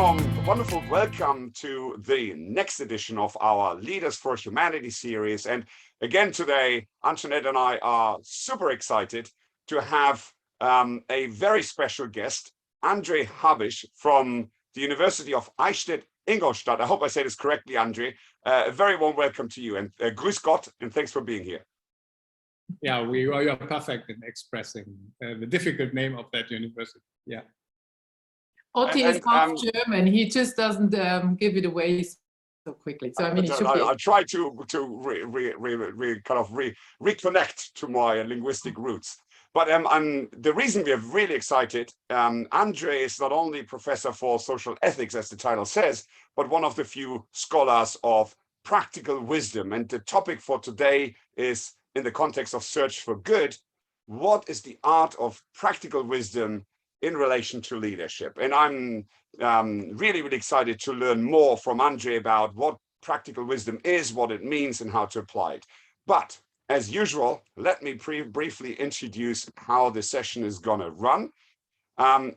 warm, wonderful welcome to the next edition of our Leaders for Humanity series. And again today, Antoinette and I are super excited to have a very special guest, André Habisch from the University of Eichstätt-Ingolstadt. I hope I say this correctly, André. A very warm welcome to you, and grüß Gott, and thanks for being here. Yeah, you're perfect in expressing the difficult name of that university. Yeah. Otti is half German. He just doesn't give it away so quickly. So I mean, I try to reconnect to my linguistic roots. But the reason we are really excited, André is not only professor for social ethics, as the title says, but one of the few scholars of practical wisdom. And the topic for today is, in the context of search for good, what is the art of practical wisdom in relation to leadership? And I'm really, really excited to learn more from André about what practical wisdom is, what it means, and how to apply it. But as usual, let me briefly introduce how the session is going to run. I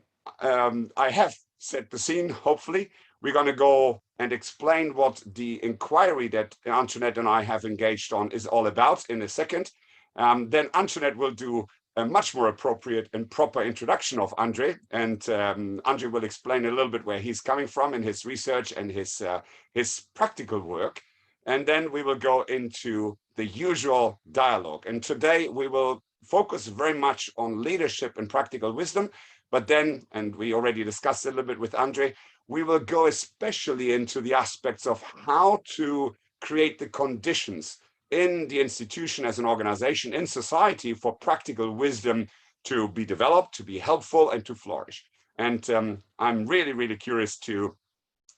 have set the scene, hopefully. We're going to go and explain what the inquiry that Antoinette and I have engaged on is all about in a second. Then Antoinette will do a much more appropriate and proper introduction of André, and André will explain a little bit where he's coming from in his research and his practical work. And then we will go into the usual dialogue. And today we will focus very much on leadership and practical wisdom. But then, and we already discussed a little bit with André, we will go especially into the aspects of how to create the conditions in the institution, as an organization, in society, for practical wisdom to be developed, to be helpful, and to flourish. And I'm really, really curious to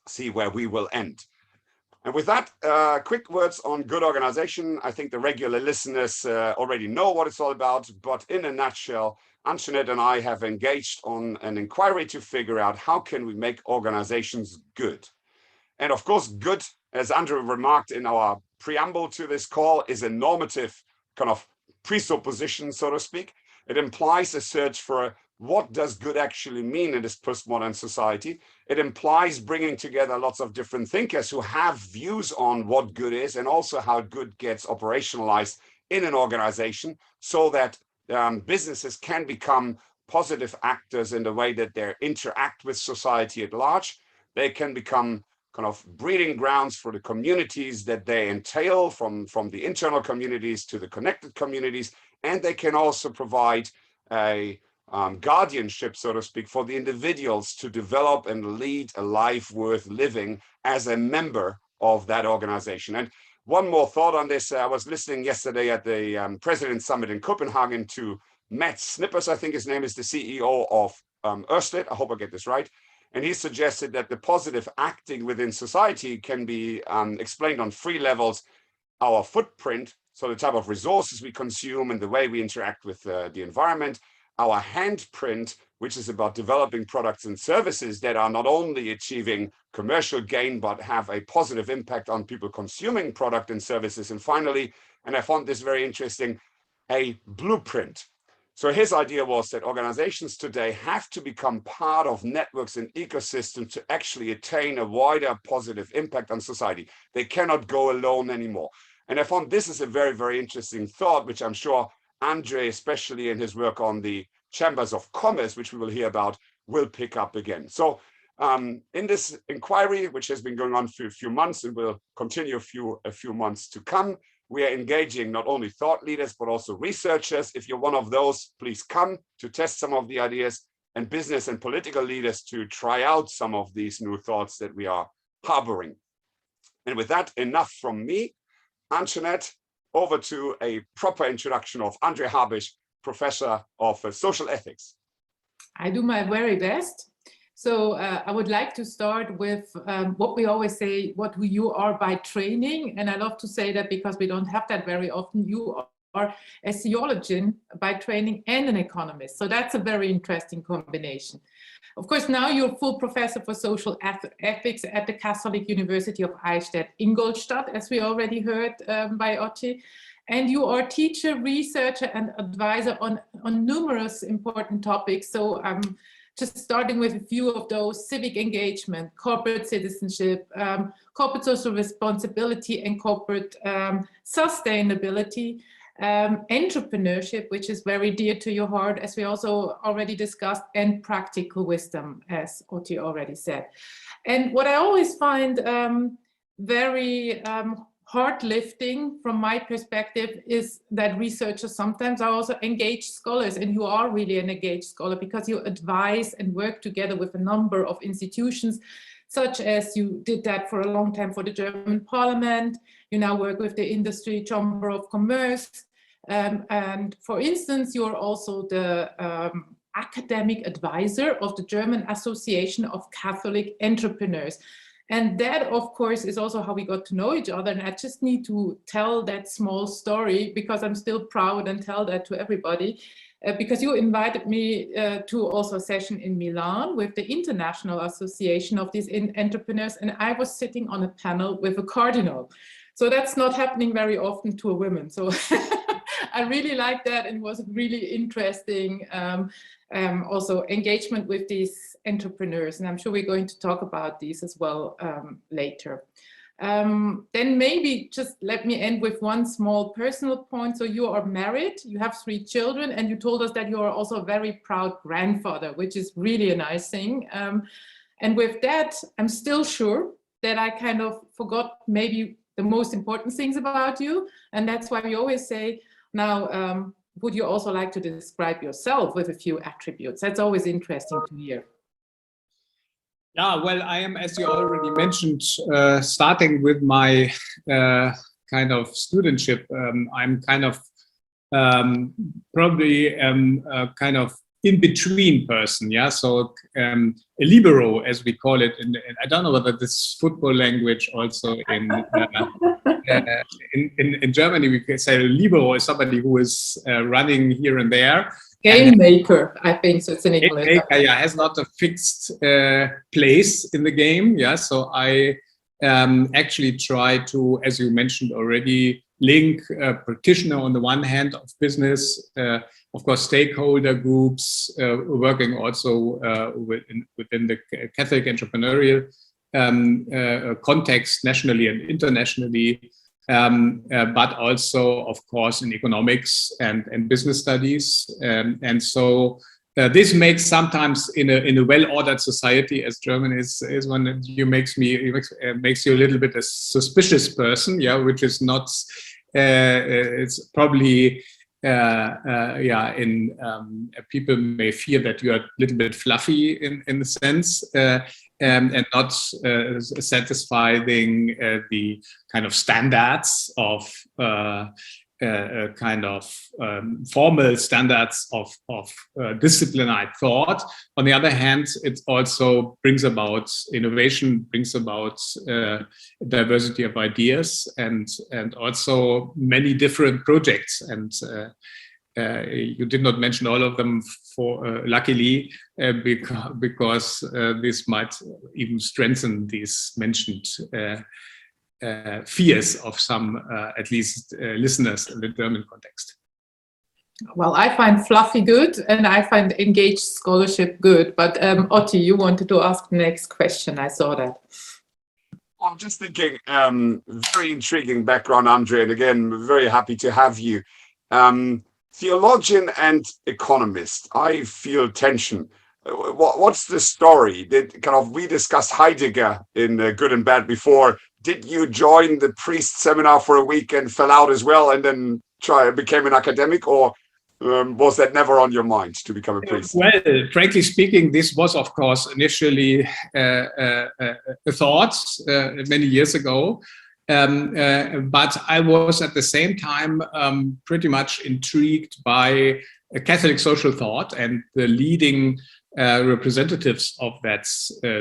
see where we will end. And with that, quick words on good organization. I think the regular listeners already know what it's all about, but in a nutshell, Antoinette and I have engaged on an inquiry to figure out how can we make organizations good. And of course, good, as Andrew remarked in our preamble to this call, is a normative kind of presupposition, so to speak. It implies a search for what does good actually mean in this postmodern society. It implies bringing together lots of different thinkers who have views on what good is, and also how good gets operationalized in an organization, so that businesses can become positive actors in the way that they interact with society at large. They can become kind of breeding grounds for the communities that they entail, from the internal communities to the connected communities. And they can also provide a guardianship, so to speak, for the individuals to develop and lead a life worth living as a member of that organization. And one more thought on this. I was listening yesterday at the President's Summit in Copenhagen to Matt Snippers, I think his name is, the CEO of Eichstätt. I hope I get this right. And he suggested that the positive acting within society can be explained on 3 levels: our footprint, so the type of resources we consume and the way we interact with the environment; our handprint, which is about developing products and services that are not only achieving commercial gain, but have a positive impact on people consuming product and services; and finally, and I found this very interesting, a blueprint. So his idea was that organizations today have to become part of networks and ecosystems to actually attain a wider positive impact on society. They cannot go alone anymore. And I found this is a very, very interesting thought, which I'm sure André, especially in his work on the chambers of commerce, which we will hear about, will pick up again. So in this inquiry, which has been going on for a few months and will continue a few months to come, we are engaging not only thought leaders, but also researchers. If you're one of those, please come to test some of the ideas, and business and political leaders to try out some of these new thoughts that we are harboring. And with that, enough from me. Antoinette, over to a proper introduction of André Habisch, professor of social ethics. I do my very best. So I would like to start with what we always say, what you are by training. And I love to say that because we don't have that very often. You are a theologian by training and an economist. So that's a very interesting combination. Of course, now you're full professor for social ethics at the Catholic University of Eichstätt-Ingolstadt, as we already heard by Otti. And you are teacher, researcher, and advisor on numerous important topics. So just starting with a few of those: civic engagement, corporate citizenship, corporate social responsibility, and corporate sustainability. Entrepreneurship, which is very dear to your heart, as we also already discussed, and practical wisdom, as Otti already said. And what I always find very heart lifting from my perspective is that researchers sometimes are also engaged scholars, and you are really an engaged scholar because you advise and work together with a number of institutions, such as you did that for a long time for the German Parliament. You now work with the Industry Chamber of Commerce. And for instance, you're also the academic advisor of the German Association of Catholic Entrepreneurs. And that, of course, is also how we got to know each other. And I just need to tell that small story because I'm still proud and tell that to everybody. Because you invited me to also a session in Milan with the International Association of these entrepreneurs. And I was sitting on a panel with a cardinal. So that's not happening very often to a woman. So I really liked that, and it was really interesting also engagement with these entrepreneurs. And I'm sure we're going to talk about these as well later. Then maybe just let me end with one small personal point. So you are married, you have 3 children, and you told us that you are also a very proud grandfather, which is really a nice thing. And with that, I'm still sure that I kind of forgot maybe the most important things about you. And that's why we always say, now, would you also like to describe yourself with a few attributes? That's always interesting to hear. Yeah, well, I am, as you already mentioned, starting with my kind of studentship. I'm kind of probably a kind of in-between person, yeah. So a libero, as we call it, in I don't know whether this is football language also in Germany we can say libero is somebody who is running here and there. Game maker, I think so. It's in English. Maker, yeah, has not a fixed place in the game. Yeah, so I actually try to, as you mentioned already, link practitioner on the one hand of business, of course, stakeholder groups, working also within the Catholic entrepreneurial context nationally and internationally, but also, of course, in economics and business studies. And so this makes sometimes in a well-ordered society, as German is one, makes you a little bit a suspicious person, yeah, which is not. It's probably people may fear that you are a little bit fluffy in the sense. And not satisfying the kind of standards of kind of formal standards of disciplined thought. On the other hand, it also brings about innovation, brings about diversity of ideas, and also many different projects. And you did not mention all of them, for luckily, because this might even strengthen these mentioned fears of some, at least, listeners in the German context. Well, I find fluffy good, and I find engaged scholarship good. But Otti, you wanted to ask the next question. I saw that. I'm just thinking, very intriguing background, André, and again, very happy to have you. Theologian and economist, I feel tension. What's the story? We discussed Heidegger in Good and Bad before. Did you join the priest seminar for a week and fell out as well, and then became an academic, or was that never on your mind to become a priest? Well, frankly speaking, this was, of course, initially a thought many years ago. But I was at the same time pretty much intrigued by Catholic social thought and the leading representatives of that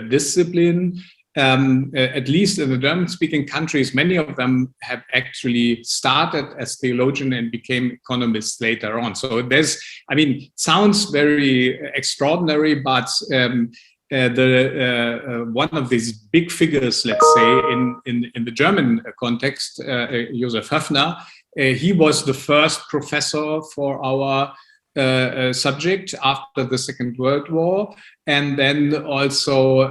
discipline. At least in the German-speaking countries, many of them have actually started as theologian and became economists later on. So sounds very extraordinary, but one of these big figures, let's say, in the German context, Josef Höffner, he was the first professor for our subject after the Second World War, and then also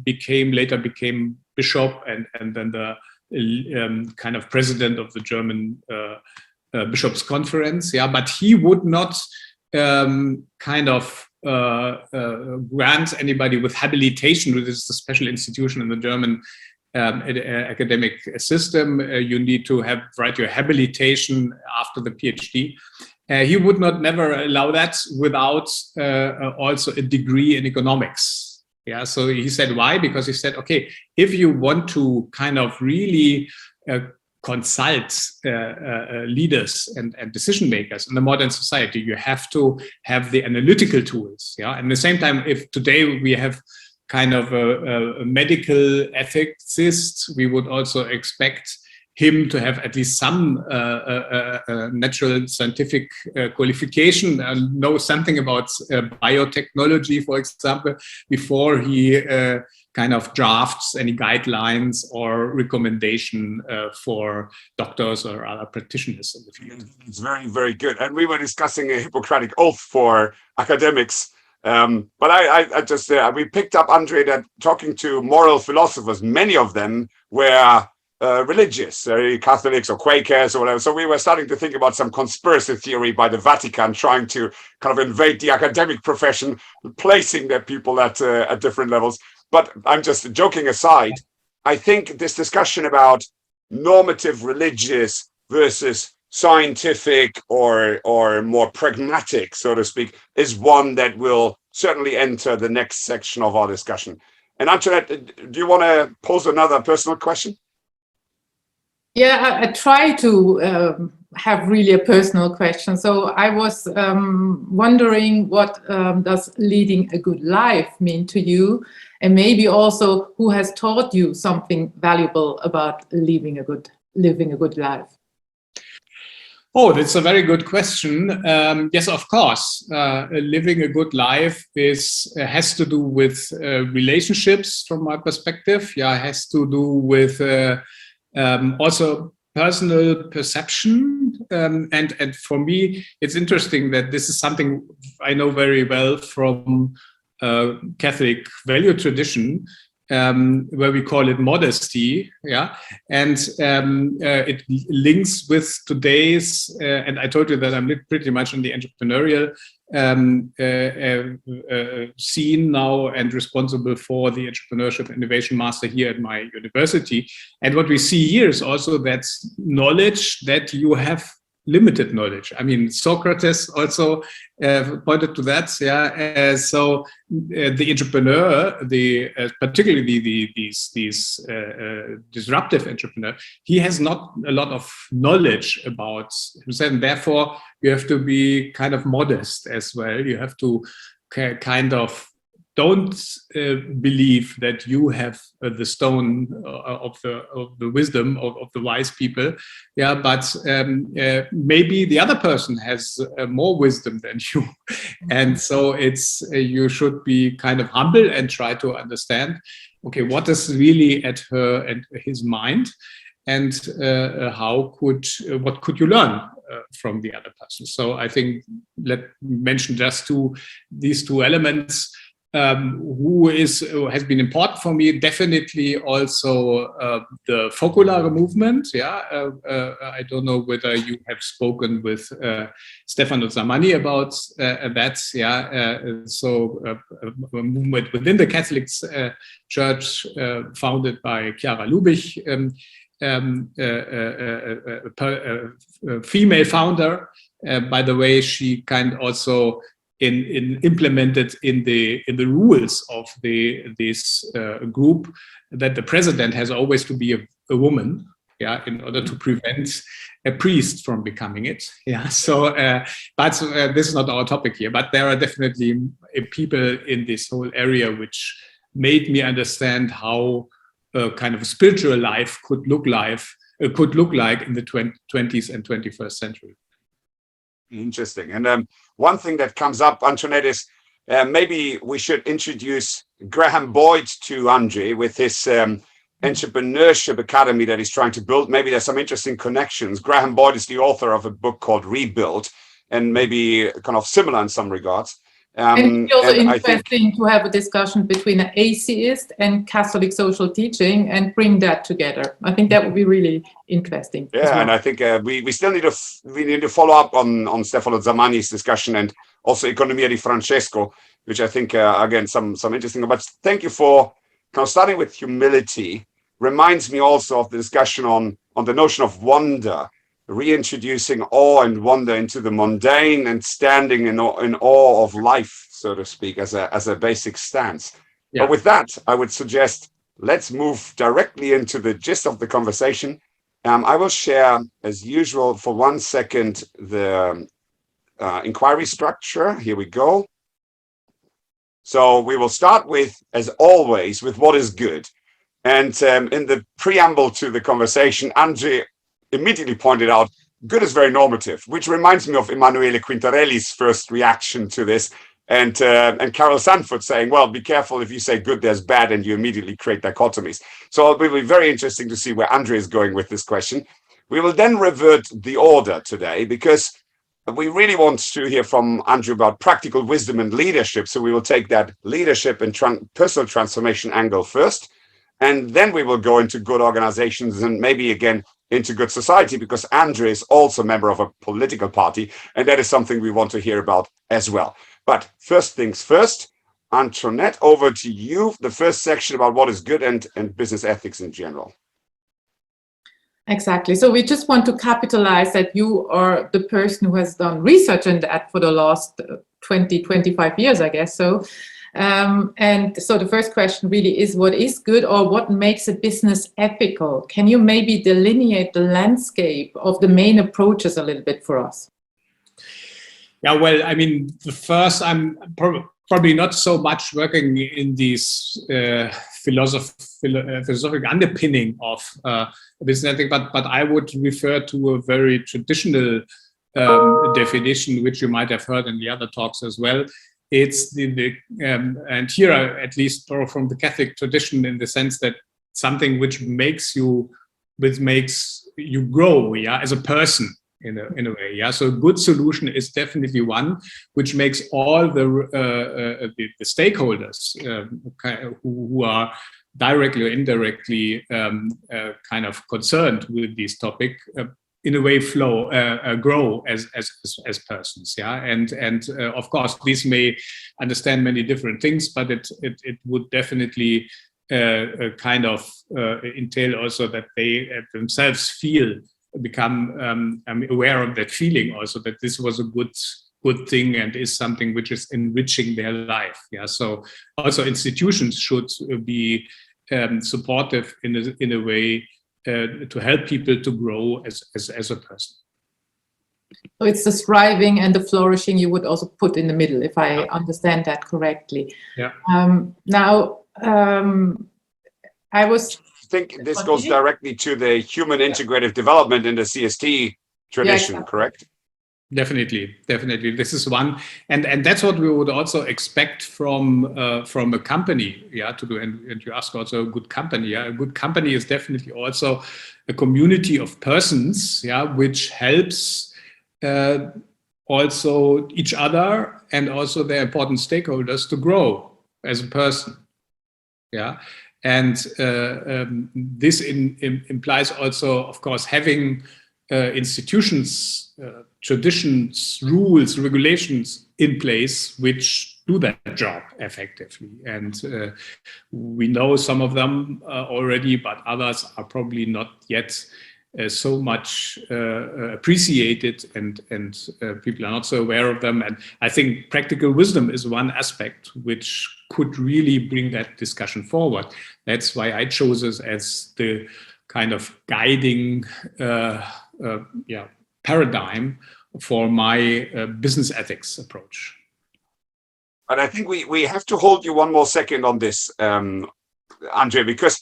later became bishop and then the kind of president of the German Bishops' Conference. Yeah, but he would not kind of grant anybody with habilitation, which is a special institution in the German academic system. You need to write your habilitation after the PhD. He would never allow that without also a degree in economics. Yeah, so he said, why? Because he said, okay, if you want to kind of really consult leaders and decision makers in the modern society, you have to have the analytical tools. Yeah, and at the same time, if today we have kind of a medical ethicist, we would also expect him to have at least some natural scientific qualification, know something about biotechnology, for example, before he kind of drafts any guidelines or recommendation for doctors or other practitioners in the field. It's very, very good. And we were discussing a Hippocratic oath for academics. But I just, we picked up, Andre, that talking to moral philosophers, many of them were religious, Catholics or Quakers or whatever. So we were starting to think about some conspiracy theory by the Vatican trying to kind of invade the academic profession, placing their people at different levels. But I'm just joking aside. I think this discussion about normative religious versus scientific or more pragmatic, so to speak, is one that will certainly enter the next section of our discussion. And Antoinette, do you want to pose another personal question? Yeah, I try to have really a personal question. So I was wondering, what does leading a good life mean to you? And maybe also who has taught you something valuable about living a good life? Oh, that's a very good question. Yes, of course. Living a good life has to do with relationships, from my perspective. Yeah, it has to do with also personal perception. And for me, it's interesting that this is something I know very well from Catholic value tradition, where we call it modesty, yeah, and it links with today's, and I told you that I'm pretty much in the entrepreneurial scene now and responsible for the Entrepreneurship Innovation Master here at my university. And what we see here is also that knowledge, that you have limited knowledge. I mean, Socrates also pointed to that. Yeah. So the entrepreneur, particularly these disruptive entrepreneur, he has not a lot of knowledge about himself, and therefore you have to be kind of modest as well. You have to kind of don't believe that you have the stone of the wisdom of the wise people, yeah. But maybe the other person has more wisdom than you, and so you should be kind of humble and try to understand, okay, what is really at her and his mind, and what could you learn from the other person? So I think let me mention just these two elements. Who has been important for me, definitely also the Focolare movement. Yeah, I don't know whether you have spoken with Stefano Zamani about that. Yeah, so a movement within the Catholic Church founded by Chiara Lubich, a female founder. By the way, she kind also implemented in the rules of this group that the president has always to be a woman, yeah, in order to prevent a priest from becoming it. Yeah. So, but this is not our topic here. But there are definitely people in this whole area which made me understand how kind of a spiritual life could look like in the 20th and 21st century. Interesting. And one thing that comes up, Antoinette, is maybe we should introduce Graham Boyd to Andre with his entrepreneurship academy that he's trying to build. Maybe there's some interesting connections. Graham Boyd is the author of a book called Rebuild. and maybe kind of similar in some regards. And it's also and interesting to have a discussion between an atheist and Catholic social teaching and bring that together. I think that would be really interesting. Yeah, well. And I think we still need to follow up on Stefano Zamani's discussion, and also Economia di Francesco, which I think again some interesting. But thank you for kind of starting with humility. Reminds me also of the discussion on the notion of wonder, reintroducing awe and wonder into the mundane and standing in awe of life, so to speak, as a basic stance. Yeah. But with that, I would suggest let's move directly into the gist of the conversation. I will share, as usual, for 1 second, the inquiry structure. Here we go. So we will start with, as always, with what is good. And in the preamble to the conversation, André immediately pointed out, good is very normative, which reminds me of Emanuele Quintarelli's first reaction to this, and Carol Sanford saying, well, be careful if you say good, there's bad, and you immediately create dichotomies. So it will be very interesting to see where André is going with this question. We will then revert the order today, because we really want to hear from Andrew about practical wisdom and leadership. So we will take that leadership and personal transformation angle first, and then we will go into good organizations and maybe again into good society, because André is also a member of a political party, and that is something we want to hear about as well. But first things first, Antoinette, over to you, the first section about what is good and business ethics in general. Exactly. So we just want to capitalize that you are the person who has done research in that for the last 20, 25 years, I guess. So, and so the first question really is, what is good, or what makes a business ethical? Can you maybe delineate the landscape of the main approaches a little bit for us? Yeah, well, I mean, the first, I'm probably not so much working in these philosophical underpinning of business ethics, but I would refer to a very traditional definition, which you might have heard in the other talks as well. It's and here I at least borrow from the Catholic tradition, in the sense that something which makes you grow, yeah, as a person. In a way, yeah. So a good solution is definitely one which makes all the stakeholders who are directly or indirectly kind of concerned with this topic in a way grow as persons, yeah. And of course, these may understand many different things, but it would definitely kind of entail also that they themselves become aware of that feeling, also that this was a good thing and is something which is enriching their life. Yeah. So also institutions should be supportive in a way to help people to grow as a person. So it's the thriving and the flourishing you would also put in the middle, if I understand that correctly. Yeah. Now, I think this goes directly to the human integrative development in the CST tradition, yeah, exactly. Correct? Definitely. This is one, and that's what we would also expect from a company, yeah, to do. And you ask also a good company, yeah. A good company is definitely also a community of persons, yeah, which helps also each other and also their important stakeholders to grow as a person, yeah. And this implies also, of course, having institutions, traditions, rules, regulations in place which do that job effectively. And we know some of them already, but others are probably not yet so much appreciated, and people are not so aware of them. And I think practical wisdom is one aspect which could really bring that discussion forward. That's why I chose it as the kind of guiding paradigm for my business ethics approach. And I think we have to hold you one more second on this, André, because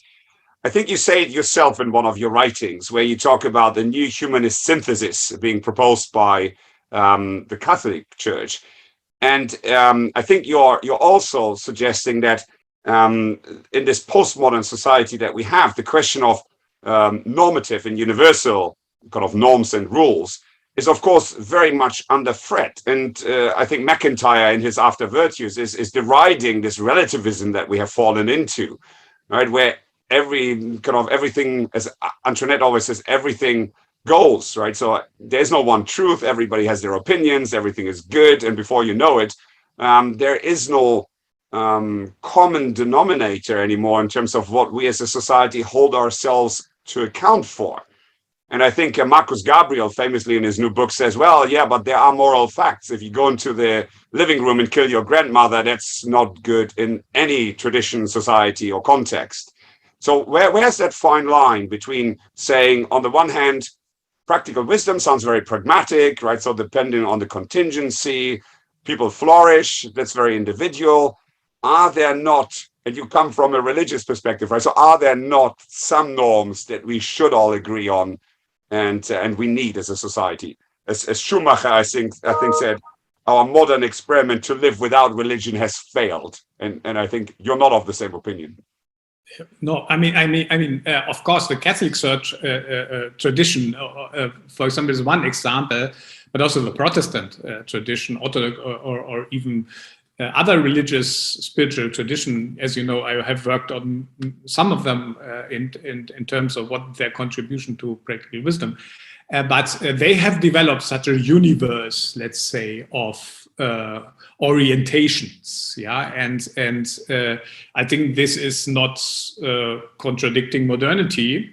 I think you say it yourself in one of your writings, where you talk about the new humanist synthesis being proposed by the Catholic Church. And I think you're also suggesting that in this postmodern society that we have, the question of normative and universal kind of norms and rules is of course very much under threat. And I think McIntyre in his After Virtues is deriding this relativism that we have fallen into, right? Where everything, as Antoinette always says, everything goes, right? So there's no one truth. Everybody has their opinions. Everything is good. And before you know it, there is no common denominator anymore in terms of what we as a society hold ourselves to account for. And I think Marcus Gabriel famously in his new book says, well, yeah, but there are moral facts. If you go into the living room and kill your grandmother, that's not good in any tradition, society, or context. So where's that fine line between saying, on the one hand, practical wisdom sounds very pragmatic, right? So depending on the contingency, people flourish, that's very individual. Are there not, and you come from a religious perspective, right? So are there not some norms that we should all agree on and we need as a society? As Schumacher, I think said, our modern experiment to live without religion has failed. And I think you're not of the same opinion. No, I mean, of course, the Catholic Church tradition, for example, is one example, but also the Protestant tradition, or even other religious spiritual tradition. As you know, I have worked on some of them in terms of what their contribution to practical wisdom. But they have developed such a universe, let's say, of orientations, yeah, and I think this is not contradicting modernity,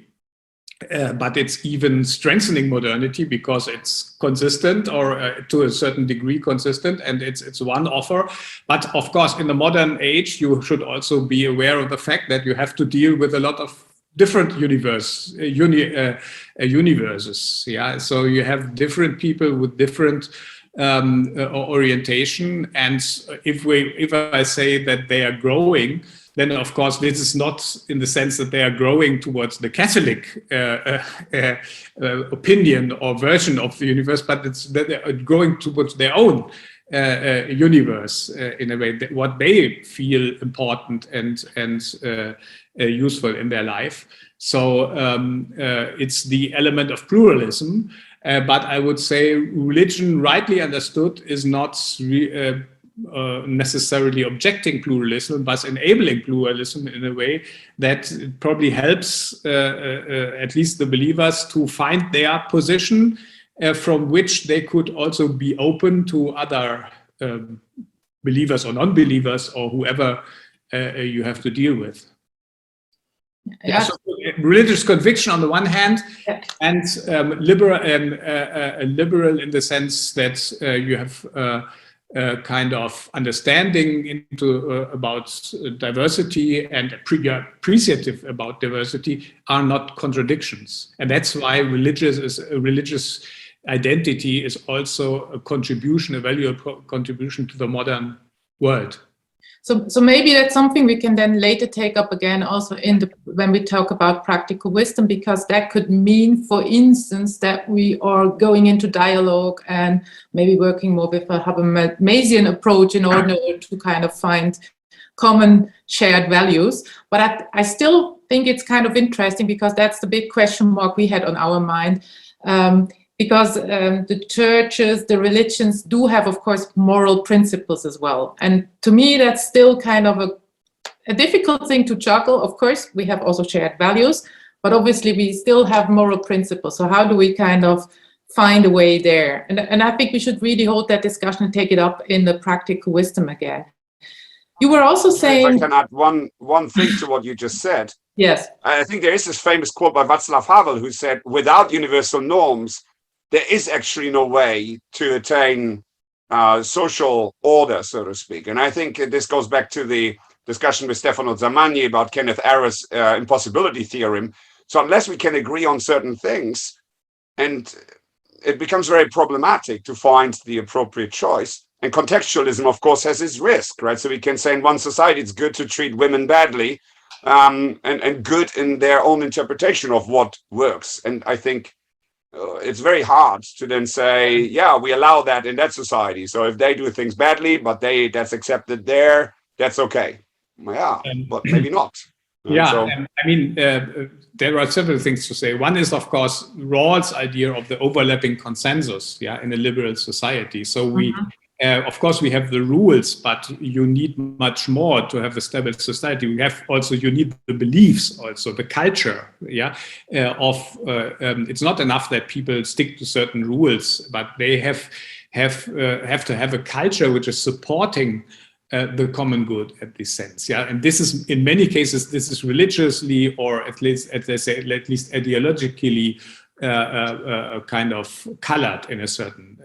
but it's even strengthening modernity because it's consistent, or to a certain degree consistent, and it's one offer. But of course, in the modern age, you should also be aware of the fact that you have to deal with a lot of different universes. Yeah, so you have different people with different orientation, and if I say that they are growing, then of course this is not in the sense that they are growing towards the Catholic opinion or version of the universe, but it's that they are growing towards their own universe in a way, that what they feel important and useful in their life. So it's the element of pluralism. But I would say religion, rightly understood, is not necessarily objecting pluralism, but enabling pluralism in a way that probably helps at least the believers to find their position from which they could also be open to other believers or non-believers or whoever you have to deal with. Yeah, so religious conviction on the one hand, and liberal in the sense that you have kind of understanding into about diversity and appreciative about diversity are not contradictions, and that's why religious identity is also a contribution, a valuable contribution to the modern world. So maybe that's something we can then later take up again also when we talk about practical wisdom, because that could mean, for instance, that we are going into dialogue and maybe working more with a Habermasian approach in order to kind of find common shared values. But I still think it's kind of interesting, because that's the big question mark we had on our mind. Because the churches, the religions do have, of course, moral principles as well. And to me, that's still kind of a difficult thing to juggle. Of course, we have also shared values, but obviously we still have moral principles. So how do we kind of find a way there? And I think we should really hold that discussion and take it up in the practical wisdom again. You were also saying... If I can add one thing to what you just said. Yes. I think there is this famous quote by Václav Havel, who said, without universal norms, there is actually no way to attain social order, so to speak. And I think this goes back to the discussion with Stefano Zamagni about Kenneth Arrows' impossibility theorem. So unless we can agree on certain things, and it becomes very problematic to find the appropriate choice. And contextualism, of course, has its risk, right? So we can say in one society, it's good to treat women badly, and good in their own interpretation of what works. And I think it's very hard to then say, yeah, we allow that in that society. So if they do things badly, but that's accepted there, that's okay. Yeah, but maybe not. Yeah, so, I mean, there are several things to say. One is, of course, Rawls' idea of the overlapping consensus, in a liberal society. So we, of course, we have the rules, but you need much more to have a stable society. You need the beliefs, also the culture, it's not enough that people stick to certain rules, but they have to have a culture which is supporting the common good at this sense, and this is in many cases this is religiously or at least, as they say, at least ideologically kind of colored in a certain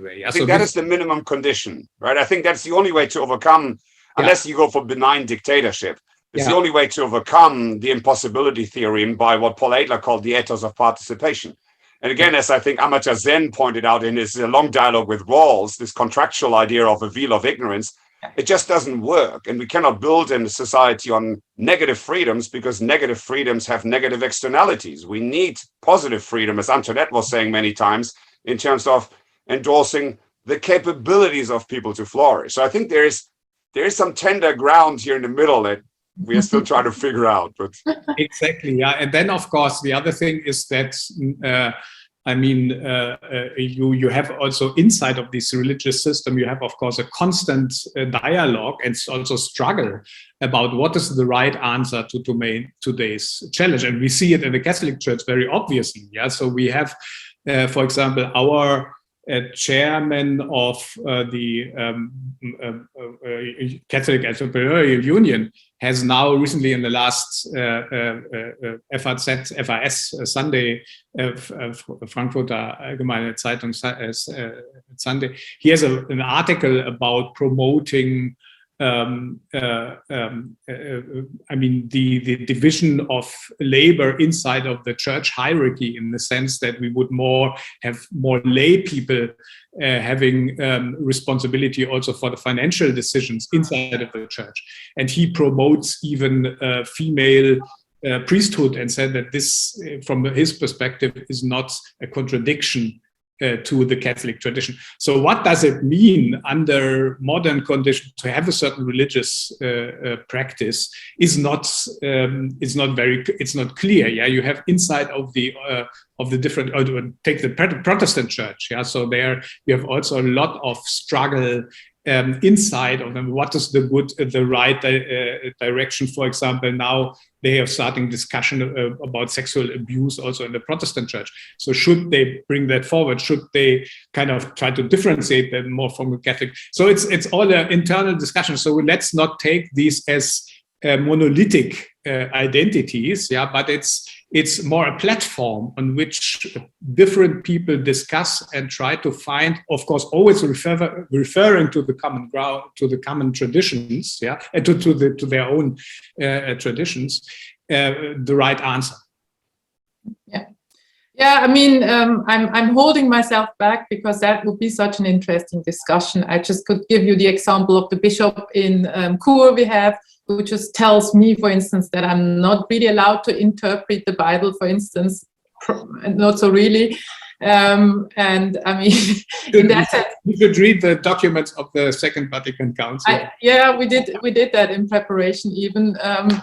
way. I think that is the minimum condition, right? I think that's the only way to overcome, unless you go for benign dictatorship. It's the only way to overcome the impossibility theorem by what Paul Adler called the ethos of participation. And again, as I think Amartya Sen pointed out in his long dialogue with Rawls, this contractual idea of a veil of ignorance, it just doesn't work. And we cannot build in a society on negative freedoms because negative freedoms have negative externalities. We need positive freedom, as Antoinette was saying many times, in terms of endorsing the capabilities of people to flourish. So I think there is some tender ground here in the middle that we are still trying to figure out. But exactly, and then of course the other thing is that you have also inside of this religious system, you have of course a constant dialogue and also struggle about what is the right answer to today's challenge, and we see it in the Catholic Church very obviously. So we have, for example, our chairman of the Catholic Entrepreneurial Union has now recently in the last FAS Sunday, Frankfurter Allgemeine Zeitung Sunday, he has an article about promoting the division of labor inside of the church hierarchy, in the sense that we would have more lay people having responsibility also for the financial decisions inside of the church. And he promotes even female priesthood and said that this, from his perspective, is not a contradiction to the Catholic tradition. So what does it mean under modern conditions to have a certain religious practice is not clear. You have inside of the different, take the Protestant church. So there you have also a lot of struggle inside of them. What is the right direction? For example, now they are starting discussion about sexual abuse also in the Protestant church. So should they bring that forward? Should they kind of try to differentiate them more from the Catholic? So it's all an internal discussion. So let's not take these as monolithic identities, but it's more a platform on which different people discuss and try to find, of course, always referring to the common ground, to the common traditions, and to their own traditions, the right answer. I mean, I'm holding myself back because that would be such an interesting discussion. I just could give you the example of the bishop in Chur we have, who just tells me, for instance, that I'm not really allowed to interpret the Bible, for instance, not so really. And I mean, in that sense, you should read the documents of the Second Vatican Council. We did that in preparation, even,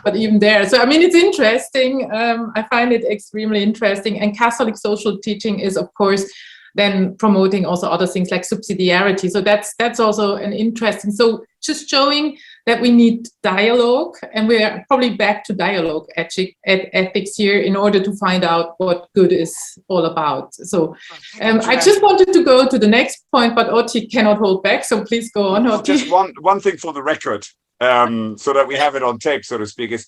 but even there. So I mean, it's interesting. I find it extremely interesting. And Catholic social teaching is, of course, then promoting also other things like subsidiarity. So that's also an interesting. So just showing that we need dialogue, and we're probably back to dialogue ethics here in order to find out what good is all about. So I just wanted to go to the next point, but Otti cannot hold back. So please go on, Otti. Just one thing for the record, so that we have it on tape, so to speak, is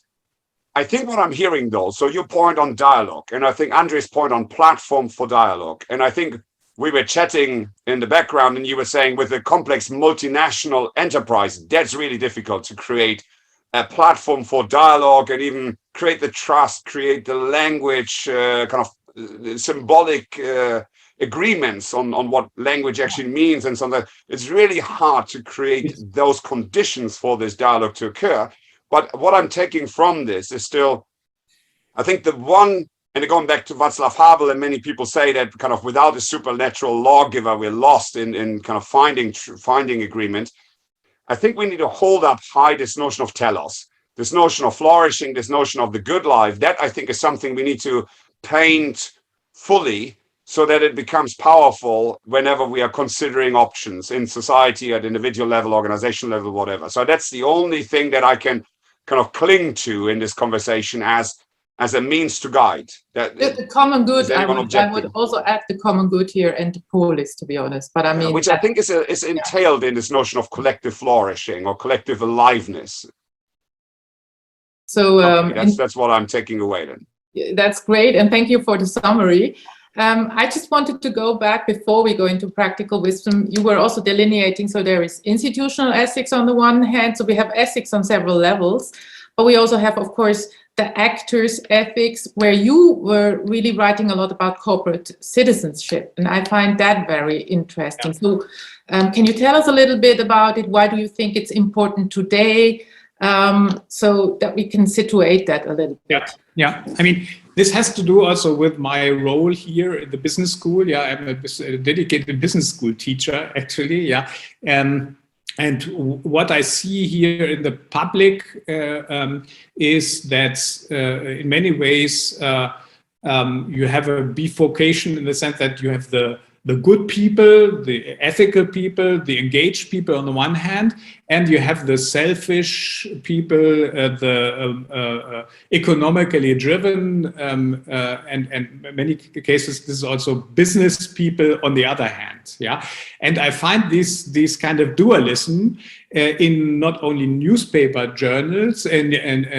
I think what I'm hearing though, so your point on dialogue, and I think Andre's point on platform for dialogue, and I think we were chatting in the background and you were saying with a complex multinational enterprise, that's really difficult to create a platform for dialogue and even create the trust, create the language, kind of symbolic agreements on what language actually means and so on. It's really hard to create those conditions for this dialogue to occur. But what I'm taking from this is still, I think the one, and going back to Václav Havel, and many people say that kind of without a supernatural lawgiver, we're lost in kind of finding agreement. I think we need to hold up high this notion of telos, this notion of flourishing, this notion of the good life, that I think is something we need to paint fully so that it becomes powerful whenever we are considering options in society at individual level, organization level, whatever. So that's the only thing that I can kind of cling to in this conversation as a means to guide. That the common good, I would also add the common good here and the polis, to be honest. But I mean, which I think is entailed in this notion of collective flourishing or collective aliveness. So that's what I'm taking away then. That's great, and thank you for the summary. I just wanted to go back before we go into practical wisdom. You were also delineating, so there is institutional ethics on the one hand, so we have ethics on several levels, but we also have, of course, the actors' ethics, where you were really writing a lot about corporate citizenship, and I find that very interesting. So can you tell us a little bit about it? Why do you think it's important today? So that we can situate that a little bit. Yeah, I mean, this has to do also with my role here in the business school. Yeah, I'm a dedicated business school teacher, actually. Yeah, and what I see here in the public is that in many ways you have a bifurcation in the sense that you have the good people, the ethical people, the engaged people on the one hand, and you have the selfish people, the economically driven, and in many cases this is also business people on the other hand. Yeah, and I find this kind of dualism in not only newspaper journals and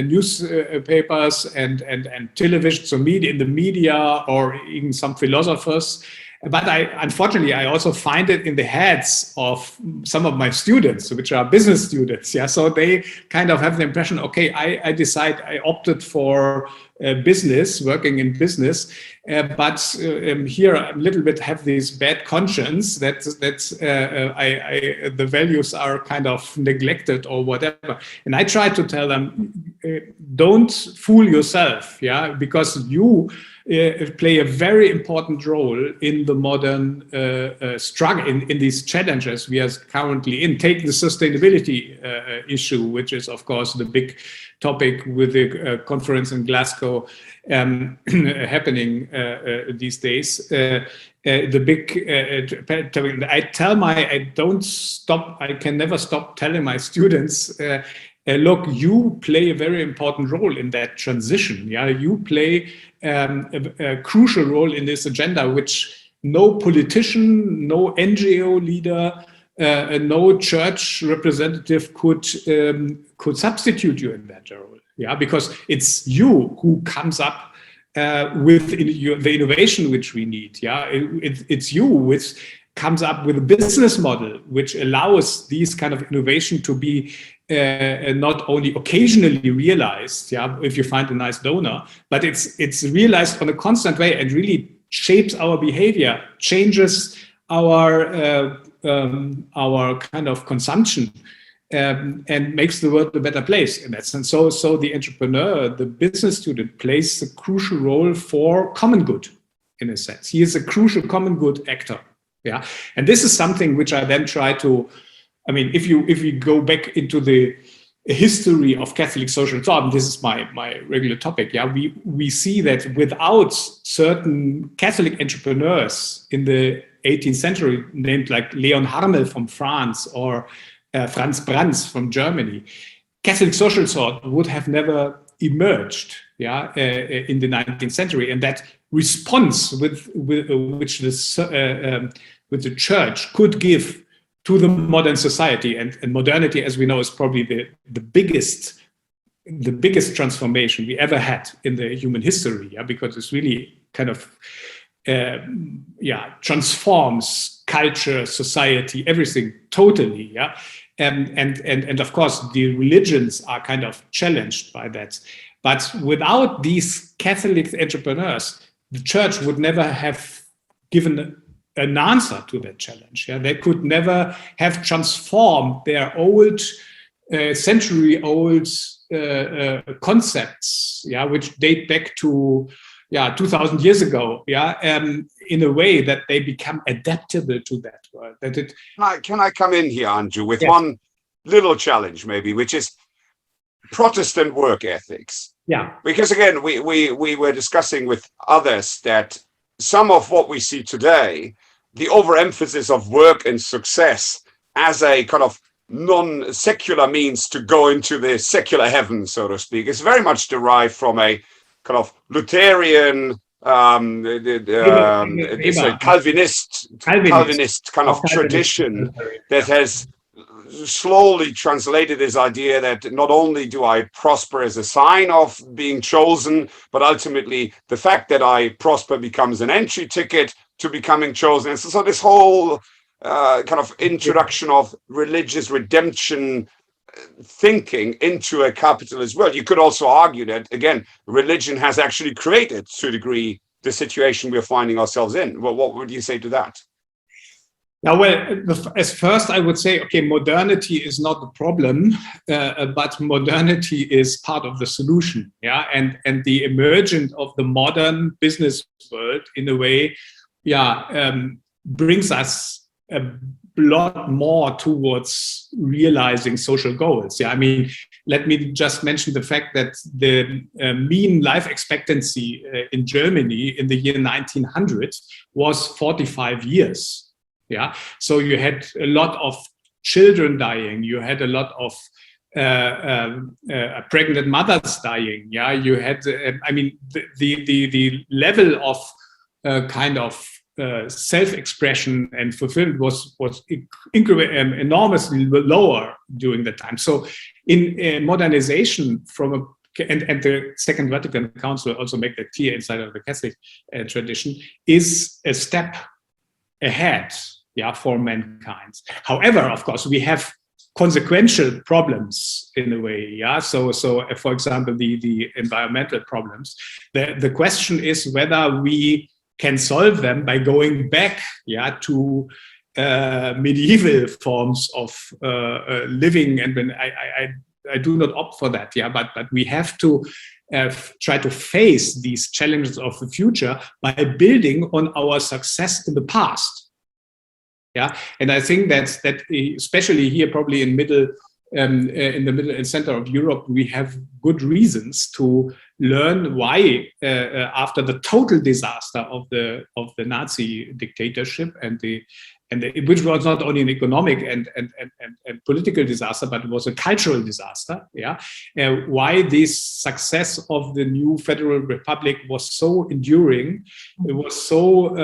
newspapers and television, so media, in the media, or even some philosophers. But unfortunately, I also find it in the heads of some of my students, which are business students. Yeah, so they kind of have the impression, okay, I opted for business, working in business, but here I a little bit have this bad conscience that the values are kind of neglected or whatever. And I try to tell them, don't fool yourself, yeah, because you play a very important role in the modern struggle, in these challenges we are currently in. Take the sustainability issue, which is, of course, the big topic with the conference in Glasgow happening these days. The big I can never stop telling my students, look, you play a very important role in that transition. Yeah, you play a crucial role in this agenda, which no politician, no NGO leader, no church representative could substitute you in that role. Yeah, because it's you who comes up with the innovation which we need. Yeah, it's you which comes up with a business model which allows these kind of innovation to be not only occasionally realized, yeah, if you find a nice donor, but it's realized on a constant way and really shapes our behavior, changes our kind of consumption, and makes the world a better place in that sense. So the entrepreneur, the business student, plays a crucial role for common good, in a sense. He is a crucial common good actor. Yeah, and this is something which I then try to. I mean, if we go back into the history of Catholic social thought, and this is my regular topic, yeah, we see that without certain Catholic entrepreneurs in the 18th century, named like Leon Harmel from France or Franz Brandt from Germany, Catholic social thought would have never emerged, yeah, in the 19th century, and that response with which the church could give to the modern society, and modernity, as we know, is probably the biggest transformation we ever had in the human history, yeah, because it's really kind of transforms culture, society, everything totally, yeah, and of course the religions are kind of challenged by that, but without these Catholic entrepreneurs, the church would never have given an answer to that challenge. Yeah? They could never have transformed their old, century-old concepts, yeah, which date back to 2,000 years ago, yeah, in a way that they become adaptable to that world. Can I come in here, Andrew, with one little challenge maybe, which is, Protestant work ethics. Yeah. Because again, we were discussing with others that some of what we see today, the overemphasis of work and success as a kind of non-secular means to go into the secular heaven, so to speak, is very much derived from a kind of Lutheran, it's a Calvinist kind of tradition that has slowly translated this idea that not only do I prosper as a sign of being chosen, but ultimately the fact that I prosper becomes an entry ticket to becoming chosen. And so this whole kind of introduction of religious redemption thinking into a capitalist world. You could also argue that, again, religion has actually created, to a degree, the situation we're finding ourselves in. Well, what would you say to that? Now, well, as first I would say, okay, modernity is not the problem, but modernity is part of the solution. Yeah, and the emergence of the modern business world, in a way, brings us a lot more towards realizing social goals. Yeah, I mean, let me just mention the fact that the mean life expectancy in Germany in the year 1900 was 45 years. Yeah, so you had a lot of children dying. You had a lot of pregnant mothers dying. Yeah, you had. I mean, the level of kind of self-expression and fulfillment was enormously lower during the time. So, in modernization and the Second Vatican Council also make that clear inside of the Catholic tradition, is a step ahead, for mankind. However, of course, we have consequential problems in a way. So for example, the environmental problems. The question is whether we can solve them by going back, to medieval forms of living. And when I do not opt for that, but we have to try to face these challenges of the future by building on our success in the past. Yeah, and I think that especially here, probably in the middle and center of Europe, we have good reasons to learn why, after the total disaster of the Nazi dictatorship which was not only an economic and political disaster, but it was a cultural disaster. Why this success of the new Federal Republic was so enduring. It was so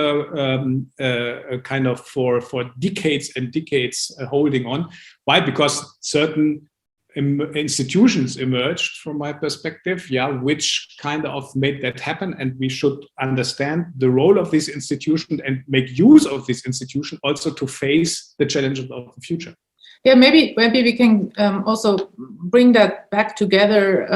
kind of for decades and decades holding on. Why? Because certain institutions emerged, from my perspective, which kind of made that happen, and we should understand the role of this institution and make use of this institution also to face the challenges of the future. Yeah, maybe we can also bring that back together.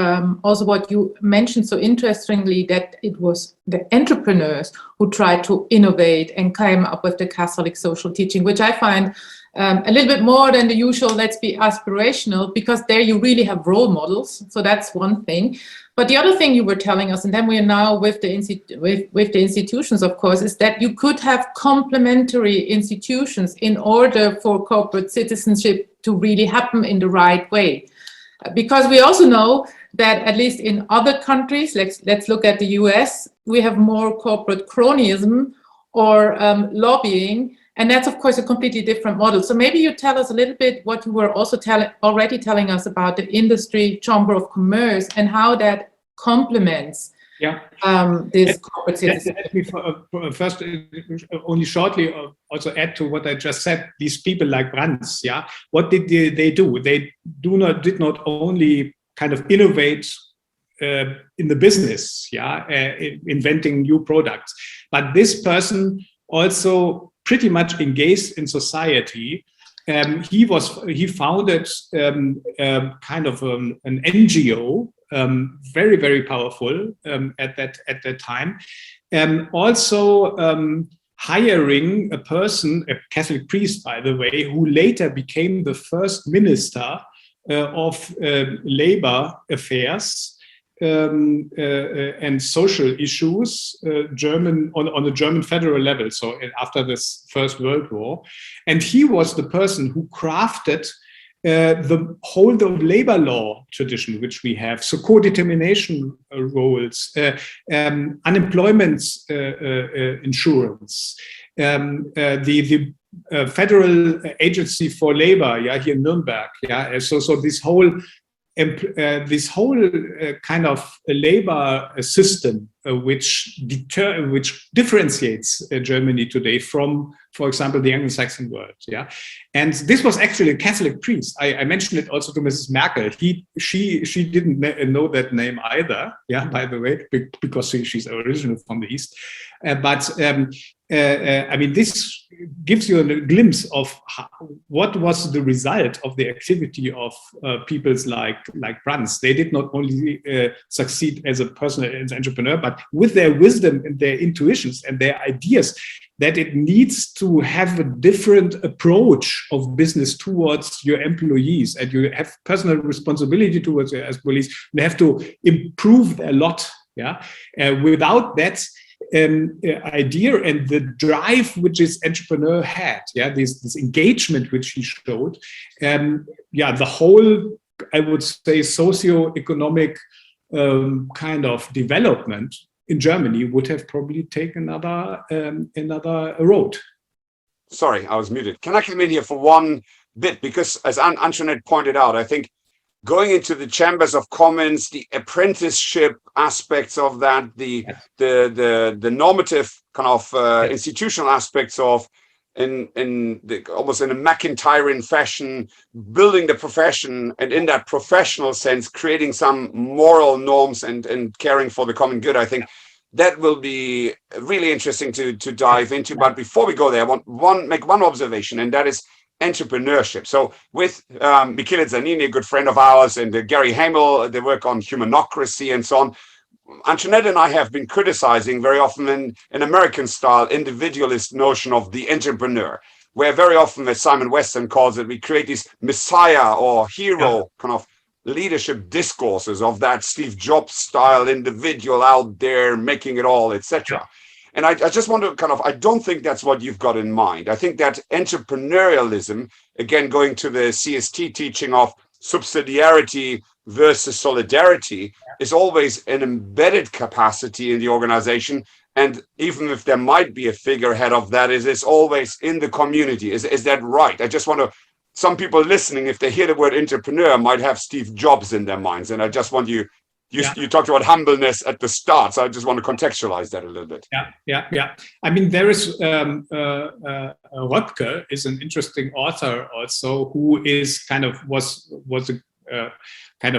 Also, what you mentioned so interestingly, that it was the entrepreneurs who tried to innovate and came up with the Catholic social teaching, which I find a little bit more than the usual, let's be aspirational, because there you really have role models. So that's one thing. But the other thing you were telling us, and then we are now with the institutions, of course, is that you could have complementary institutions in order for corporate citizenship to really happen in the right way. Because we also know that at least in other countries, let's look at the US, we have more corporate cronyism or lobbying. And that's, of course, a completely different model. So maybe you tell us a little bit what you were also already telling us about the industry chamber of commerce and how that complements this corporate citizenship. Let me first only shortly also add to what I just said. These people like Brands, what did they do? They did not only kind of innovate in the business, inventing new products, but this person also pretty much engaged in society. He founded kind of an NGO, very, very powerful at that time. Also hiring a person, a Catholic priest, by the way, who later became the first minister of labor affairs and social issues, on the German federal level. So after this First World War, and he was the person who crafted the whole of labor law tradition, which we have, so co-determination roles, unemployment insurance, the Federal Agency for Labor, here in Nuremberg, so this whole kind of labor system which differentiates Germany today from, for example, the Anglo-Saxon world. And this was actually a Catholic priest. I mentioned it also to Mrs. Merkel. She didn't know that name either. By the way, because she's originally from the East. I mean, this gives you a glimpse of what was the result of the activity of peoples like Brands. They did not only succeed as an entrepreneur, but with their wisdom and their intuitions and their ideas that it needs to have a different approach of business towards your employees, and you have personal responsibility towards your employees. They have to improve a lot. Without that idea and the drive which this entrepreneur had, this engagement which he showed, the whole, I would say, socio-economic kind of development in Germany would have probably taken another road. Sorry, I was muted. Can I come in here for one bit? Because as Antoinette pointed out, I think going into the chambers of commerce, the apprenticeship aspects of that, the normative kind of institutional aspects of, almost in a McIntyrean fashion, building the profession, and in that professional sense, creating some moral norms and caring for the common good. I think that will be really interesting to dive into. But before we go there, I want make one observation, and that is entrepreneurship. So with Michele Zanini, a good friend of ours, and Gary Hamel, they work on humanocracy and so on. Antoinette and I have been criticizing very often in American style individualist notion of the entrepreneur, where very often, as Simon Weston calls it, we create these messiah or hero kind of leadership discourses of that Steve Jobs style individual out there making it all, etc. And I just want to I don't think that's what you've got in mind. I think that entrepreneurialism, again, going to the CST teaching of subsidiarity versus solidarity, is always an embedded capacity in the organization. And even if there might be a figurehead of that, it's always in the community. Is that right? I just want to, some people listening, if they hear the word entrepreneur, might have Steve Jobs in their minds. And I just want you talked about humbleness at the start, so I just want to contextualize that a little bit. I mean, there is Röpke is an interesting author also, who is was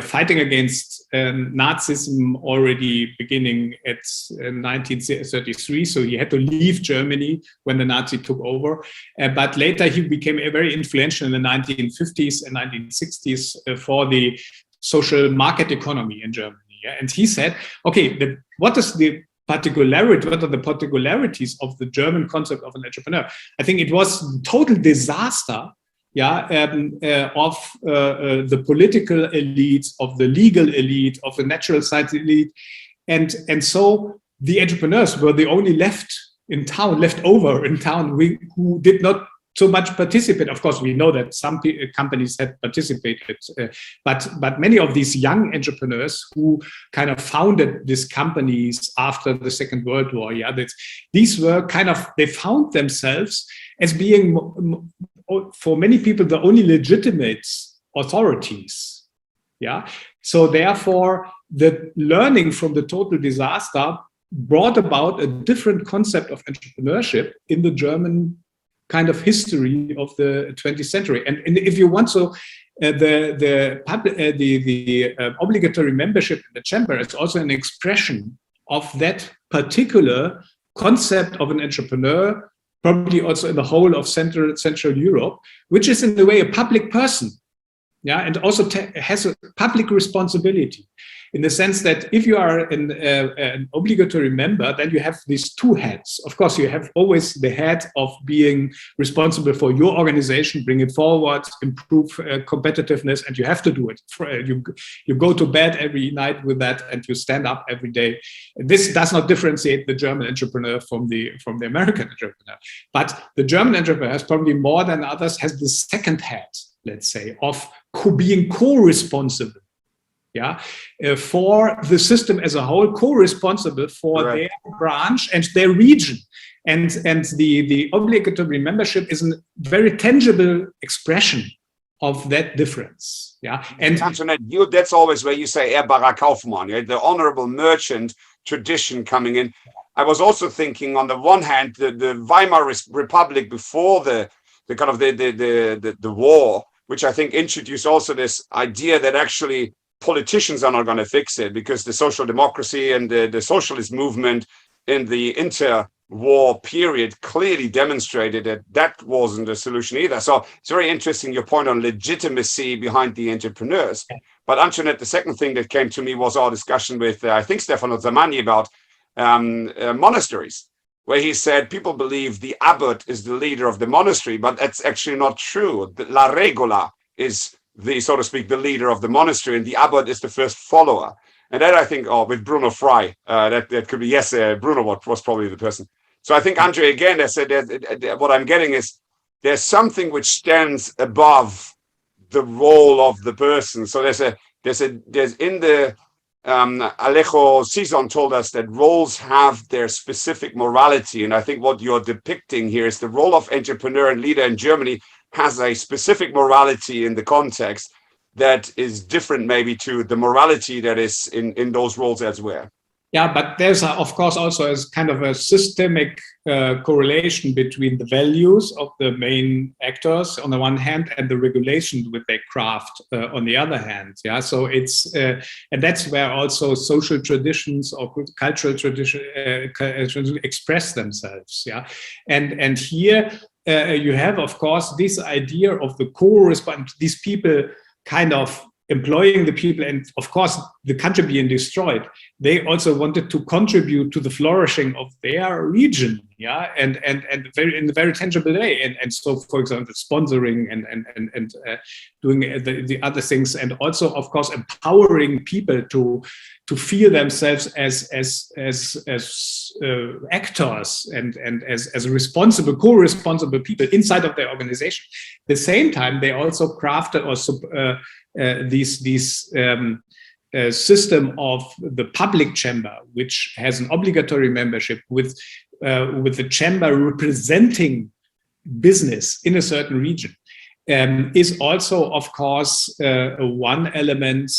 fighting against Nazism already beginning at 1933. So he had to leave Germany when the Nazi took over. But later he became very influential in the 1950s and 1960s for the social market economy in Germany. And he said, okay, what are the particularities of the German concept of an entrepreneur? I think it was total disaster of the political elite, of the legal elite, of the natural science elite. And so the entrepreneurs were the only left over in town who did not so much participate. Of course, we know that some companies had participated, but many of these young entrepreneurs who kind of founded these companies after the Second World War, these were they found themselves as being, for many people, the only legitimate authorities. So therefore, the learning from the total disaster brought about a different concept of entrepreneurship in the German kind of history of the 20th century. And if you want, so the obligatory membership in the chamber is also an expression of that particular concept of an entrepreneur, probably also in the whole of Central Europe, which is in a way a public person, and also has a public responsibility, in the sense that if you are an obligatory member, then you have these two heads. Of course, you have always the head of being responsible for your organization, bring it forward, improve competitiveness, and you have to do it. You go to bed every night with that, and you stand up every day. This does not differentiate the German entrepreneur from the American entrepreneur. But the German entrepreneur, probably more than others, has the second head. let's say, of being co-responsible, for the system as a whole, co-responsible for their branch and their region. And the obligatory membership is a very tangible expression of that difference. And Antoinette, that's always where you say ehrbarer Kaufmann, the honorable merchant tradition coming in. I was also thinking, on the one hand, the Weimar Republic before the kind of the war, which I think introduced also this idea that actually politicians are not going to fix it, because the social democracy and the socialist movement in the interwar period clearly demonstrated that that wasn't a solution either. So it's very interesting, your point on legitimacy behind the entrepreneurs. But Antoinette, the second thing that came to me was our discussion with, I think, Stefano Zamani about monasteries, where he said people believe the abbot is the leader of the monastery, but that's actually not true. The La Regola is the, so to speak, the leader of the monastery, and the abbot is the first follower. And that, I think, with Bruno Frey, that could be, yes, Bruno was probably the person. So I think, Andre, again, I said that what I'm getting is there's something which stands above the role of the person. So there's in the Alejo Sison told us that roles have their specific morality. And I think what you're depicting here is the role of entrepreneur and leader in Germany has a specific morality in the context that is different maybe to the morality that is in those roles elsewhere. Yeah, but there's of course also a kind of a systemic correlation between the values of the main actors on the one hand and the regulation with their craft on the other hand. Yeah, so it's and that's where also social traditions or cultural traditions express themselves. Yeah, and here you have, of course, this idea of the co-respond, these people kind of employing the people, and of course the country being destroyed. They also wanted to contribute to the flourishing of their region, and very in a very tangible way. And so, for example, sponsoring and doing the other things, and also, of course, empowering people to feel themselves as actors and as responsible, co-responsible people inside of their organization. At the same time, they also crafted also this system of the public chamber, which has an obligatory membership with the chamber representing business in a certain region, is also, of course, one element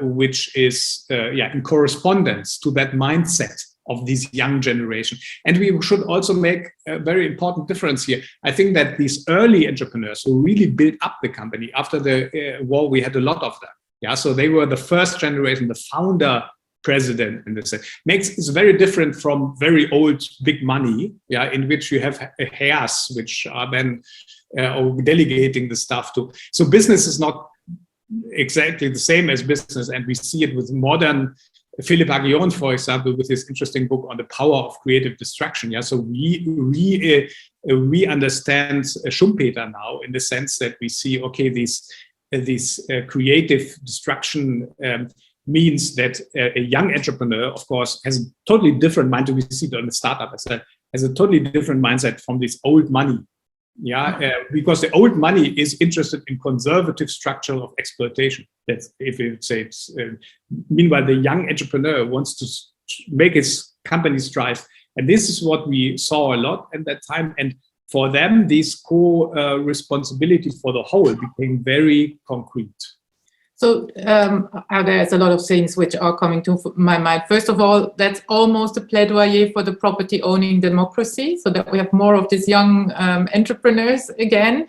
which is in correspondence to that mindset of this young generation. And we should also make a very important difference here. I think that these early entrepreneurs who really built up the company after the war, we had a lot of them. Yeah, so they were the first generation, the founder president in this. It's very different from very old big money, in which you have heirs which are then delegating the stuff to. So business is not exactly the same as business, and we see it with modern Philip Aghion, for example, with his interesting book on the power of creative destruction. Yeah, so we understand Schumpeter now in the sense that we see, okay, this creative destruction means that a young entrepreneur, of course, has a totally different mindset. We see it on the startup as well, has a totally different mindset from this old money. Because the old money is interested in conservative structure of exploitation. That's if you say it's. Meanwhile, the young entrepreneur wants to make his company strive, and this is what we saw a lot at that time. And for them, this co-responsibility for the whole became very concrete. So there's a lot of things which are coming to my mind. First of all, that's almost a plaidoyer for the property owning democracy, so that we have more of these young entrepreneurs again.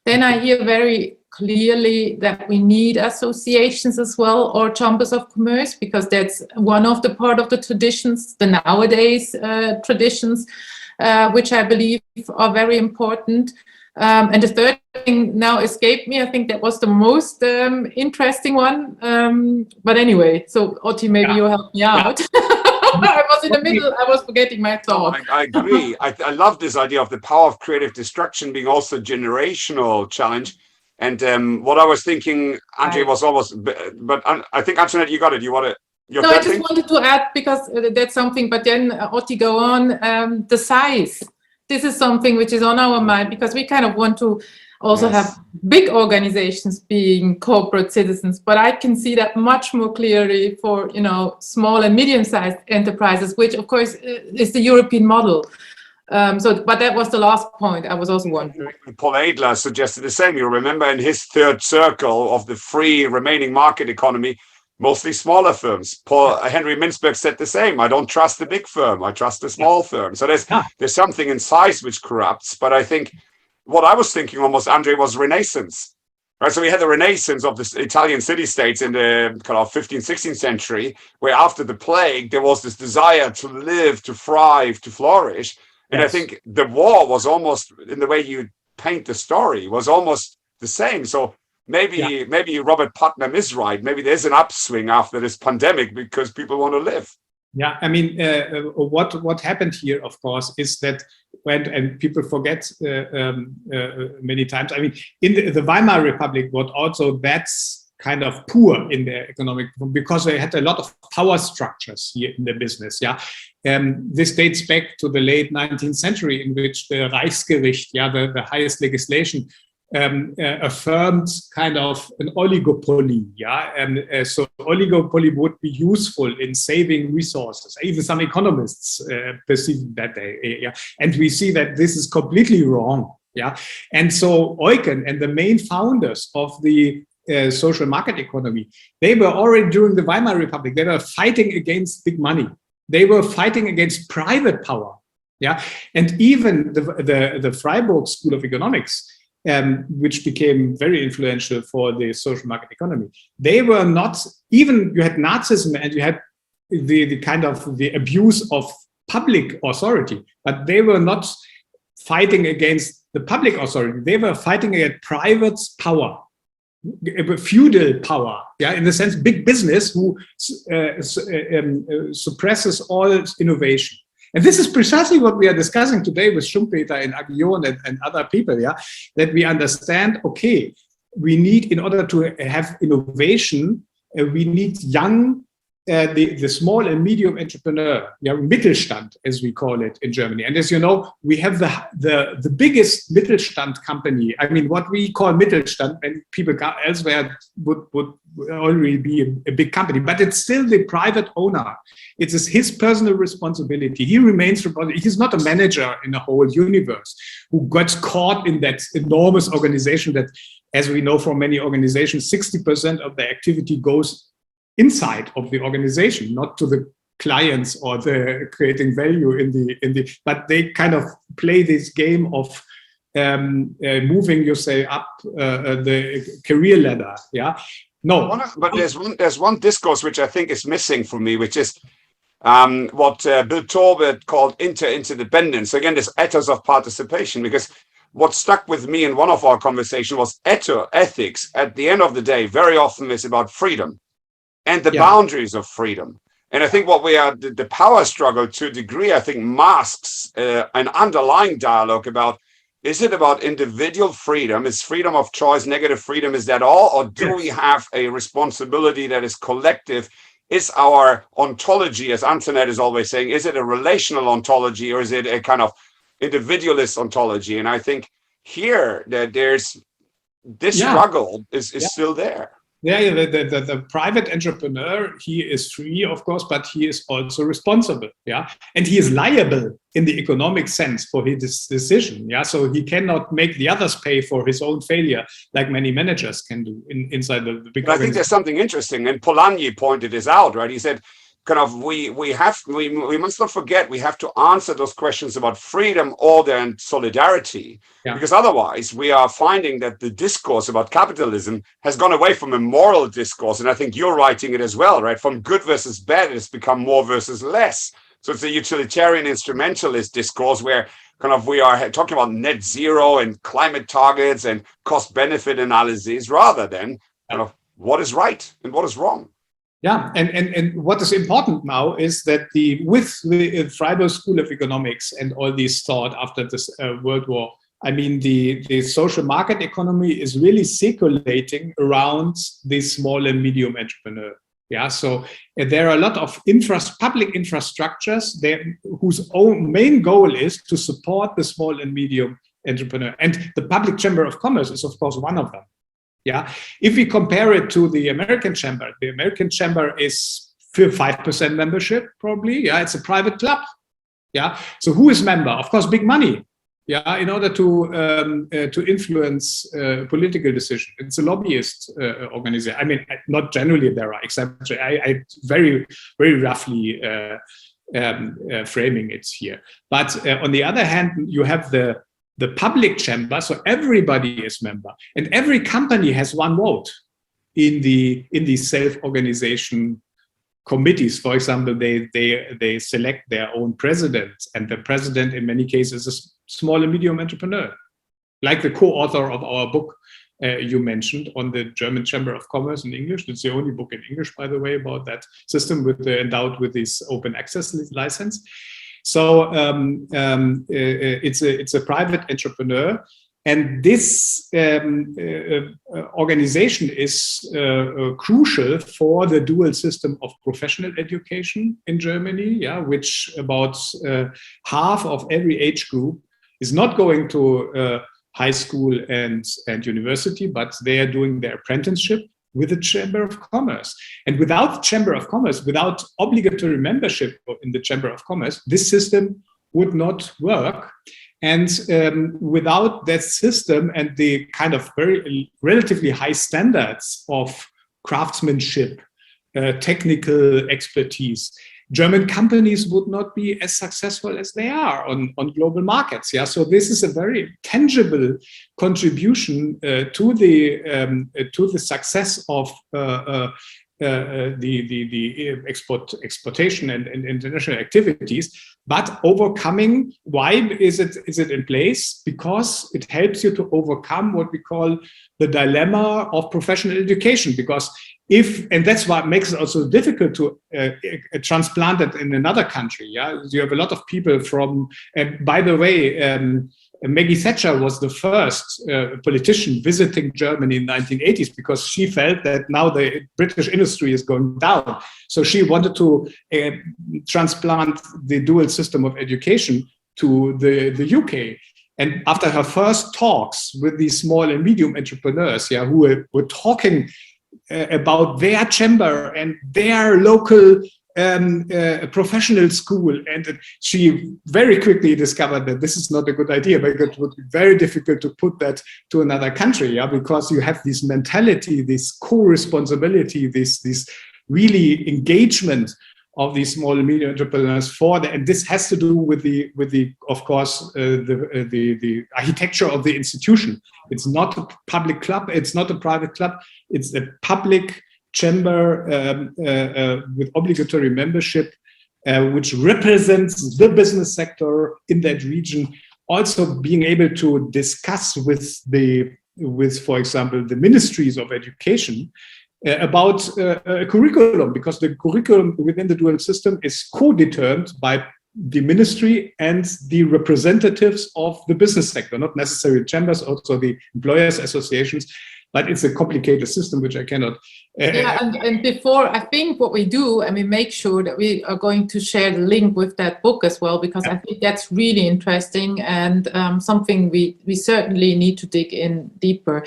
Then I hear very clearly that we need associations as well, or chambers of commerce, because that's one of the part of the traditions, the nowadays traditions, which I believe are very important. And the third thing now escaped me. I think that was the most interesting one. But anyway, so Otti, maybe you help me out. I was in the middle. I was forgetting my thought. I agree. I love this idea of the power of creative destruction being also a generational challenge. And what I was thinking, Andre, was almost, but I think, Antoinette, you got it. You want to? No, I just wanted to add, because that's something, but then Otti, go on, the size. This is something which is on our mind, because we kind of want to, also have big organizations being corporate citizens, but I can see that much more clearly for, you know, small and medium-sized enterprises, which of course is the European model. But that was the last point I was also wondering. Paul Adler suggested the same. You remember in his third circle of the free remaining market economy, mostly smaller firms. Henry Mintzberg said the same. I don't trust the big firm. I trust the small firm. So there's something in size which corrupts. But I think what I was thinking almost, Andre, was Renaissance. Right, so we had the Renaissance of the Italian city-states in the kind of 15th, 16th century, where after the plague, there was this desire to live, to thrive, to flourish. And I think the war was almost, in the way you paint the story, was almost the same. So maybe Robert Putnam is right. Maybe there's an upswing after this pandemic because people want to live. Yeah, I mean, what happened here, of course, is that and people forget many times. I mean, in the Weimar Republic, what also that's kind of poor in their economic, because they had a lot of power structures here in the business. Yeah, this dates back to the late 19th century, in which the Reichsgericht, the highest legislation, affirmed kind of an oligopoly. So oligopoly would be useful in saving resources. Even some economists perceive that day. And we see that this is completely wrong. And so Eucken and the main founders of the social market economy, they were already during the Weimar Republic, they were fighting against big money. They were fighting against private power. And even the Freiburg School of Economics, which became very influential for the social market economy, they were not, even you had Nazism and you had the kind of the abuse of public authority, but they were not fighting against the public authority. They were fighting against private power, feudal power, in the sense big business who suppresses all innovation. And this is precisely what we are discussing today with Schumpeter and Aguillon and other people, that we understand, okay, we need, in order to have innovation, we need young, the small and medium entrepreneur, Mittelstand, as we call it in Germany. And as you know, we have the biggest Mittelstand company. I mean, what we call Mittelstand, and people elsewhere would already be a big company, but it's still the private owner. It is his personal responsibility. He remains responsible. He's not a manager in a whole universe who gets caught in that enormous organization that, as we know from many organizations, 60% of the activity goes inside of the organization, not to the clients or the creating value in the, but they kind of play this game of moving, you say, up the career ladder. No, but there's one discourse which I think is missing for me, which is what Bill Torbert called Interinterdependence. Again, this ethos of participation, because what stuck with me in one of our conversations was ethics. At the end of the day, very often is about freedom and the boundaries of freedom. And I think what we are, the power struggle to a degree, I think masks an underlying dialogue about, is it about individual freedom? Is freedom of choice, negative freedom, is that all? Or do we have a responsibility that is collective? Is our ontology, as Antoinette is always saying, is it a relational ontology or is it a kind of individualist ontology? And I think here that there's this struggle is still there. The private entrepreneur, he is free, of course, but he is also responsible, and he is liable in the economic sense for his decision, so he cannot make the others pay for his own failure, like many managers can do inside the big. But I think there's something interesting, and Polanyi pointed this out, right? He said, kind of, we must not forget, we have to answer those questions about freedom, order, and solidarity, because otherwise we are finding that the discourse about capitalism has gone away from a moral discourse, and I think you're writing it as well, right? From good versus bad, it's become more versus less. So it's a utilitarian instrumentalist discourse where kind of we are talking about net zero and climate targets and cost-benefit analyses rather than kind of what is right and what is wrong. And what is important now is that with the Freiburg School of Economics and all these thought after this World War, I mean, the social market economy is really circulating around the small and medium entrepreneur. So there are a lot of public infrastructures there whose own main goal is to support the small and medium entrepreneur. And the public chamber of commerce is, of course, one of them. Yeah. If we compare it to the American chamber is 5% membership, probably. Yeah. It's a private club. Yeah. So who is member? Of course, big money. Yeah, in order to influence political decision. It's a lobbyist organization. I mean, not generally there are exceptions. I very, very roughly framing it here. But on the other hand, you have the public chamber, so everybody is member, and every company has one vote in the self-organization committees. For example, they select their own president, and the president in many cases is a small and medium entrepreneur, like the co-author of our book you mentioned on the German Chamber of Commerce in English. It's the only book in English, by the way, about that system endowed with this open access license. So it's a private entrepreneur. And this organization is crucial for the dual system of professional education in Germany, yeah, which about half of every age group is not going to high school and university, but they are doing their apprenticeship with the Chamber of Commerce. And without the Chamber of Commerce, without obligatory membership in the Chamber of Commerce, this system would not work. And without that system and the kind of very relatively high standards of craftsmanship, technical expertise, German companies would not be as successful as they are on global markets. Yeah, so this is a very tangible contribution to the success of the exportation and international activities. But overcoming, why is it in place? Because it helps you to overcome what we call the dilemma of professional education. Because and that's what makes it also difficult to transplant it in another country. Yeah, you have a lot of people from. By the way, Maggie Thatcher was the first politician visiting Germany in the 1980s because she felt that now the British industry is going down. So she wanted to transplant the dual system of education to the UK. And after her first talks with these small and medium entrepreneurs, yeah, who were talking about their chamber and their local professional school, and she very quickly discovered that this is not a good idea, because it would be very difficult to put that to another country, yeah, because you have this mentality, this co-responsibility, this really engagement of these small and medium entrepreneurs and this has to do with the of course the architecture of the institution. It's not a public club, it's not a private club, it's a public chamber with obligatory membership, which represents the business sector in that region, also being able to discuss with for example the ministries of education about a curriculum, because the curriculum within the dual system is co-determined by the ministry and the representatives of the business sector, not necessarily chambers, also the employers associations. But it's a complicated system, which I cannot. Yeah, and before, I think what we do, and we make sure that we are going to share the link with that book as well, because I think that's really interesting and something we certainly need to dig in deeper.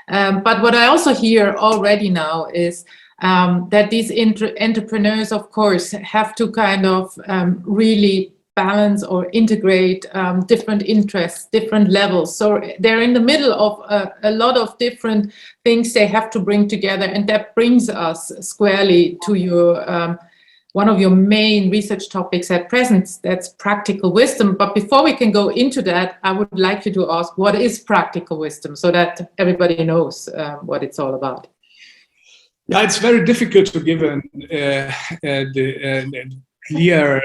But what I also hear already now is that these entrepreneurs, of course, have to kind of really balance or integrate different interests, different levels. So they're in the middle of a lot of different things they have to bring together. And that brings us squarely to your one of your main research topics at present, that's practical wisdom. But before we can go into that, I would like you to ask, what is practical wisdom, so that everybody knows what it's all about? Yeah, it's very difficult to give clear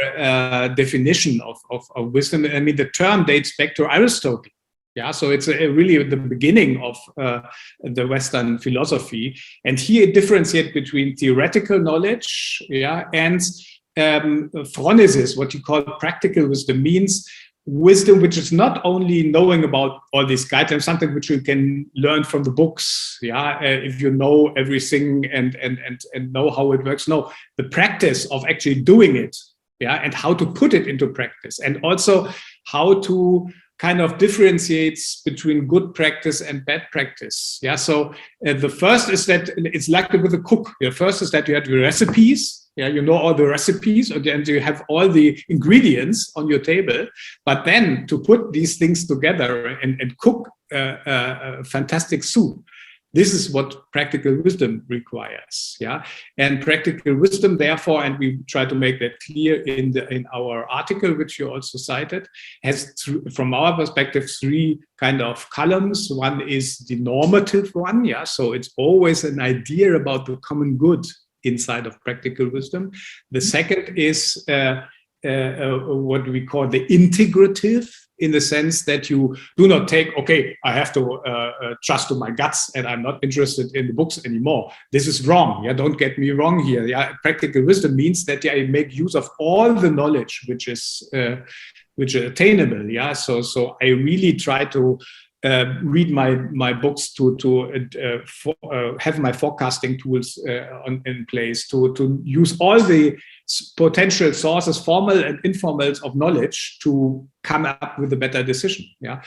definition of wisdom. I mean, the term dates back to Aristotle. Yeah, so it's really the beginning of the Western philosophy. And here it differentiates between theoretical knowledge, yeah, and phronesis, what you call practical wisdom, means wisdom which is not only knowing about all these guidelines, something which you can learn from the books, yeah, if you know everything and know how it works. No, the practice of actually doing it, yeah, and how to put it into practice, and also how to kind of differentiates between good practice and bad practice. Yeah, so the first is that it's like with a cook. The first is that you have the recipes. Yeah, you know all the recipes, and you have all the ingredients on your table. But then to put these things together and cook a fantastic soup, this is what practical wisdom requires. Yeah, and practical wisdom, therefore, and we try to make that clear in our article, which you also cited, has, from our perspective, three kind of columns. One is the normative one. Yeah, so it's always an idea about the common good inside of practical wisdom. The second is what we call the integrative, in the sense that you do not take, okay, I have to trust to my guts and I'm not interested in the books anymore. This is wrong. Yeah, don't get me wrong here. Yeah, practical wisdom means that I make use of all the knowledge which is attainable. Yeah, so I really try to read my books to have my forecasting tools in place, to use all the potential sources, formal and informal, of knowledge to come up with a better decision. Yeah,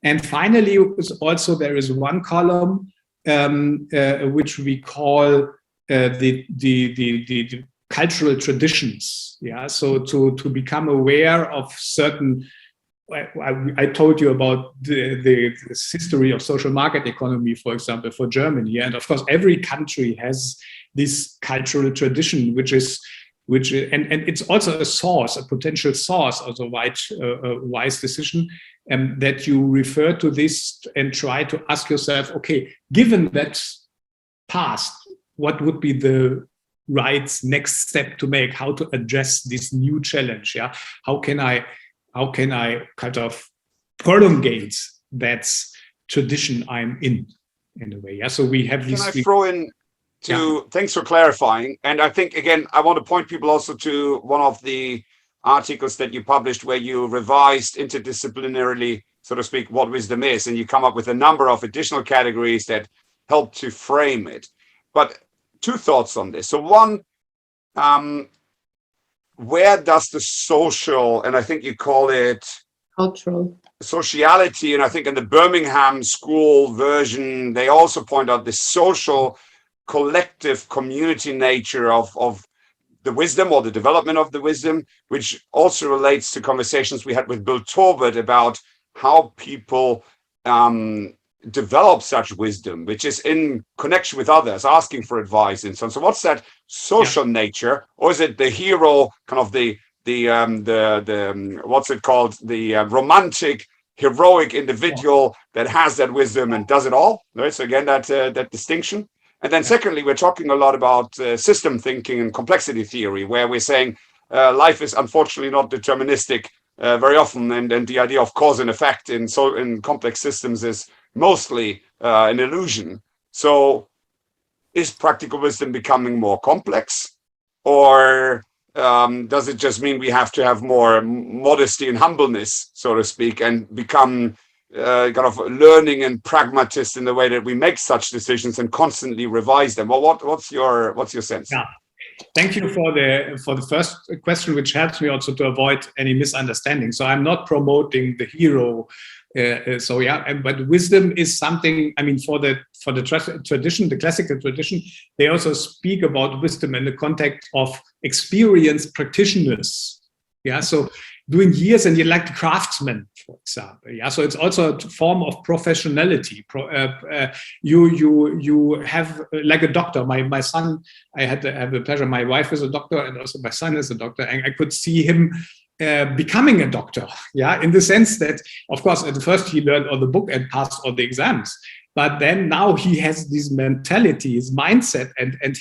and finally, there is one column which we call the cultural traditions. Yeah, so to become aware of certain. I told you about the history of social market economy, for example, for Germany, and of course every country has this cultural tradition, which it's also a potential source of a wise decision, that you refer to this and try to ask yourself, okay, given that past, what would be the right next step to make? How to address this new challenge? Yeah, how can I kind of prolongate that tradition I'm in a way? Yeah, so we have these. Can I throw in thanks for clarifying. And I think, again, I want to point people also to one of the articles that you published where you revised interdisciplinarily, so to speak, what wisdom is. And you come up with a number of additional categories that help to frame it. But two thoughts on this. So one, where does the social, and I think you call it cultural sociality, and I think in the Birmingham school version, they also point out the social collective community nature of the wisdom, or the development of the wisdom, which also relates to conversations we had with Bill Torbert about how people develop such wisdom, which is in connection with others, asking for advice and so on. So what's that social nature, or is it the hero, kind of the what's it called, the romantic, heroic individual that has that wisdom and does it all? Right. So again, that distinction. And then secondly, we're talking a lot about system thinking and complexity theory, where we're saying life is unfortunately not deterministic very often, and the idea of cause and effect in complex systems is mostly an illusion. So is practical wisdom becoming more complex, or does it just mean we have to have more modesty and humbleness, so to speak, and become kind of learning and pragmatist in the way that we make such decisions and constantly revise them? Well, what's your sense? Yeah. Thank you for the first question, which helps me also to avoid any misunderstanding. So I'm not promoting the hero. But wisdom is something. I mean, for the tradition, the classical tradition, they also speak about wisdom in the context of experienced practitioners. Yeah, so doing years, and you like the craftsman, for example. Yeah, so it's also a form of professionality. You have, like a doctor. My son, I had the pleasure. My wife is a doctor, and also my son is a doctor, and I could see him becoming a doctor. Yeah, in the sense that, of course, at first he learned all the book and passed all the exams. But then now he has this mentality, his mindset, and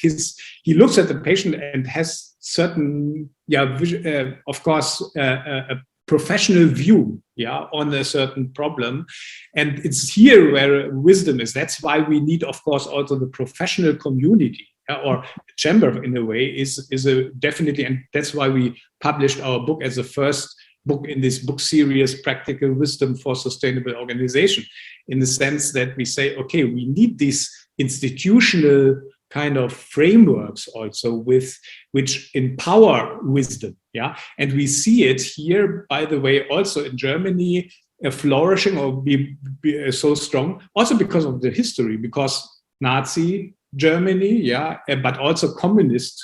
he looks at the patient and has certain, of course, a professional view, on a certain problem. And it's here where wisdom is. That's why we need, of course, also the professional community, or chamber in a way is definitely, and that's why we published our book as the first book in this book series, Practical Wisdom for Sustainable Organization, in the sense that we say, okay, we need these institutional kind of frameworks also which empower wisdom. And we see it here, by the way, also in Germany, flourishing or be so strong, also because of the history, because Nazi Germany, but also communist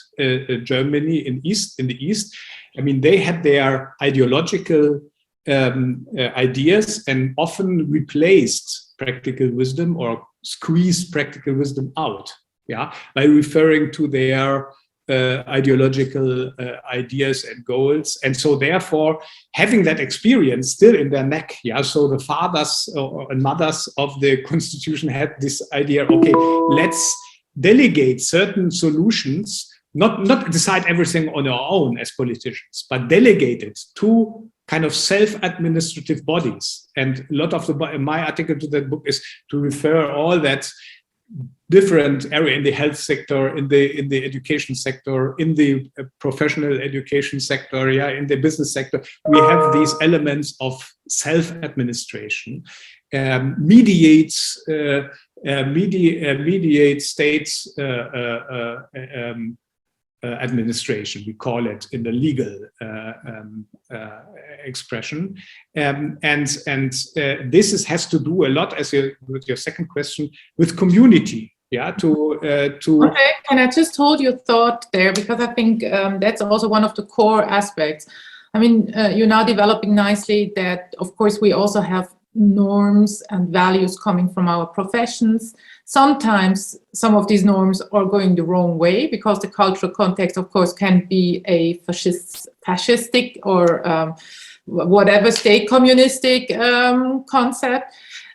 Germany in the East. I mean, they had their ideological ideas and often replaced practical wisdom or squeezed practical wisdom out, by referring to their ideological ideas and goals. And so therefore, having that experience still in their neck, so the fathers and mothers of the Constitution had this idea, okay, let's delegate certain solutions, not decide everything on our own as politicians, but delegate it to kind of self-administrative bodies. And a lot of my article to that book is to refer all that different area in the health sector, in the education sector, in the professional education sector, in the business sector. We have these elements of self-administration, mediates states administration, we call it in the legal expression, and this has to do a lot, as with your second question, with community. Okay, can I just hold your thought there, because I think that's also one of the core aspects. I mean, you're now developing nicely that, of course, we also have norms and values coming from our professions. Sometimes some of these norms are going the wrong way because the cultural context, of course, can be a fascistic or whatever state communistic concept.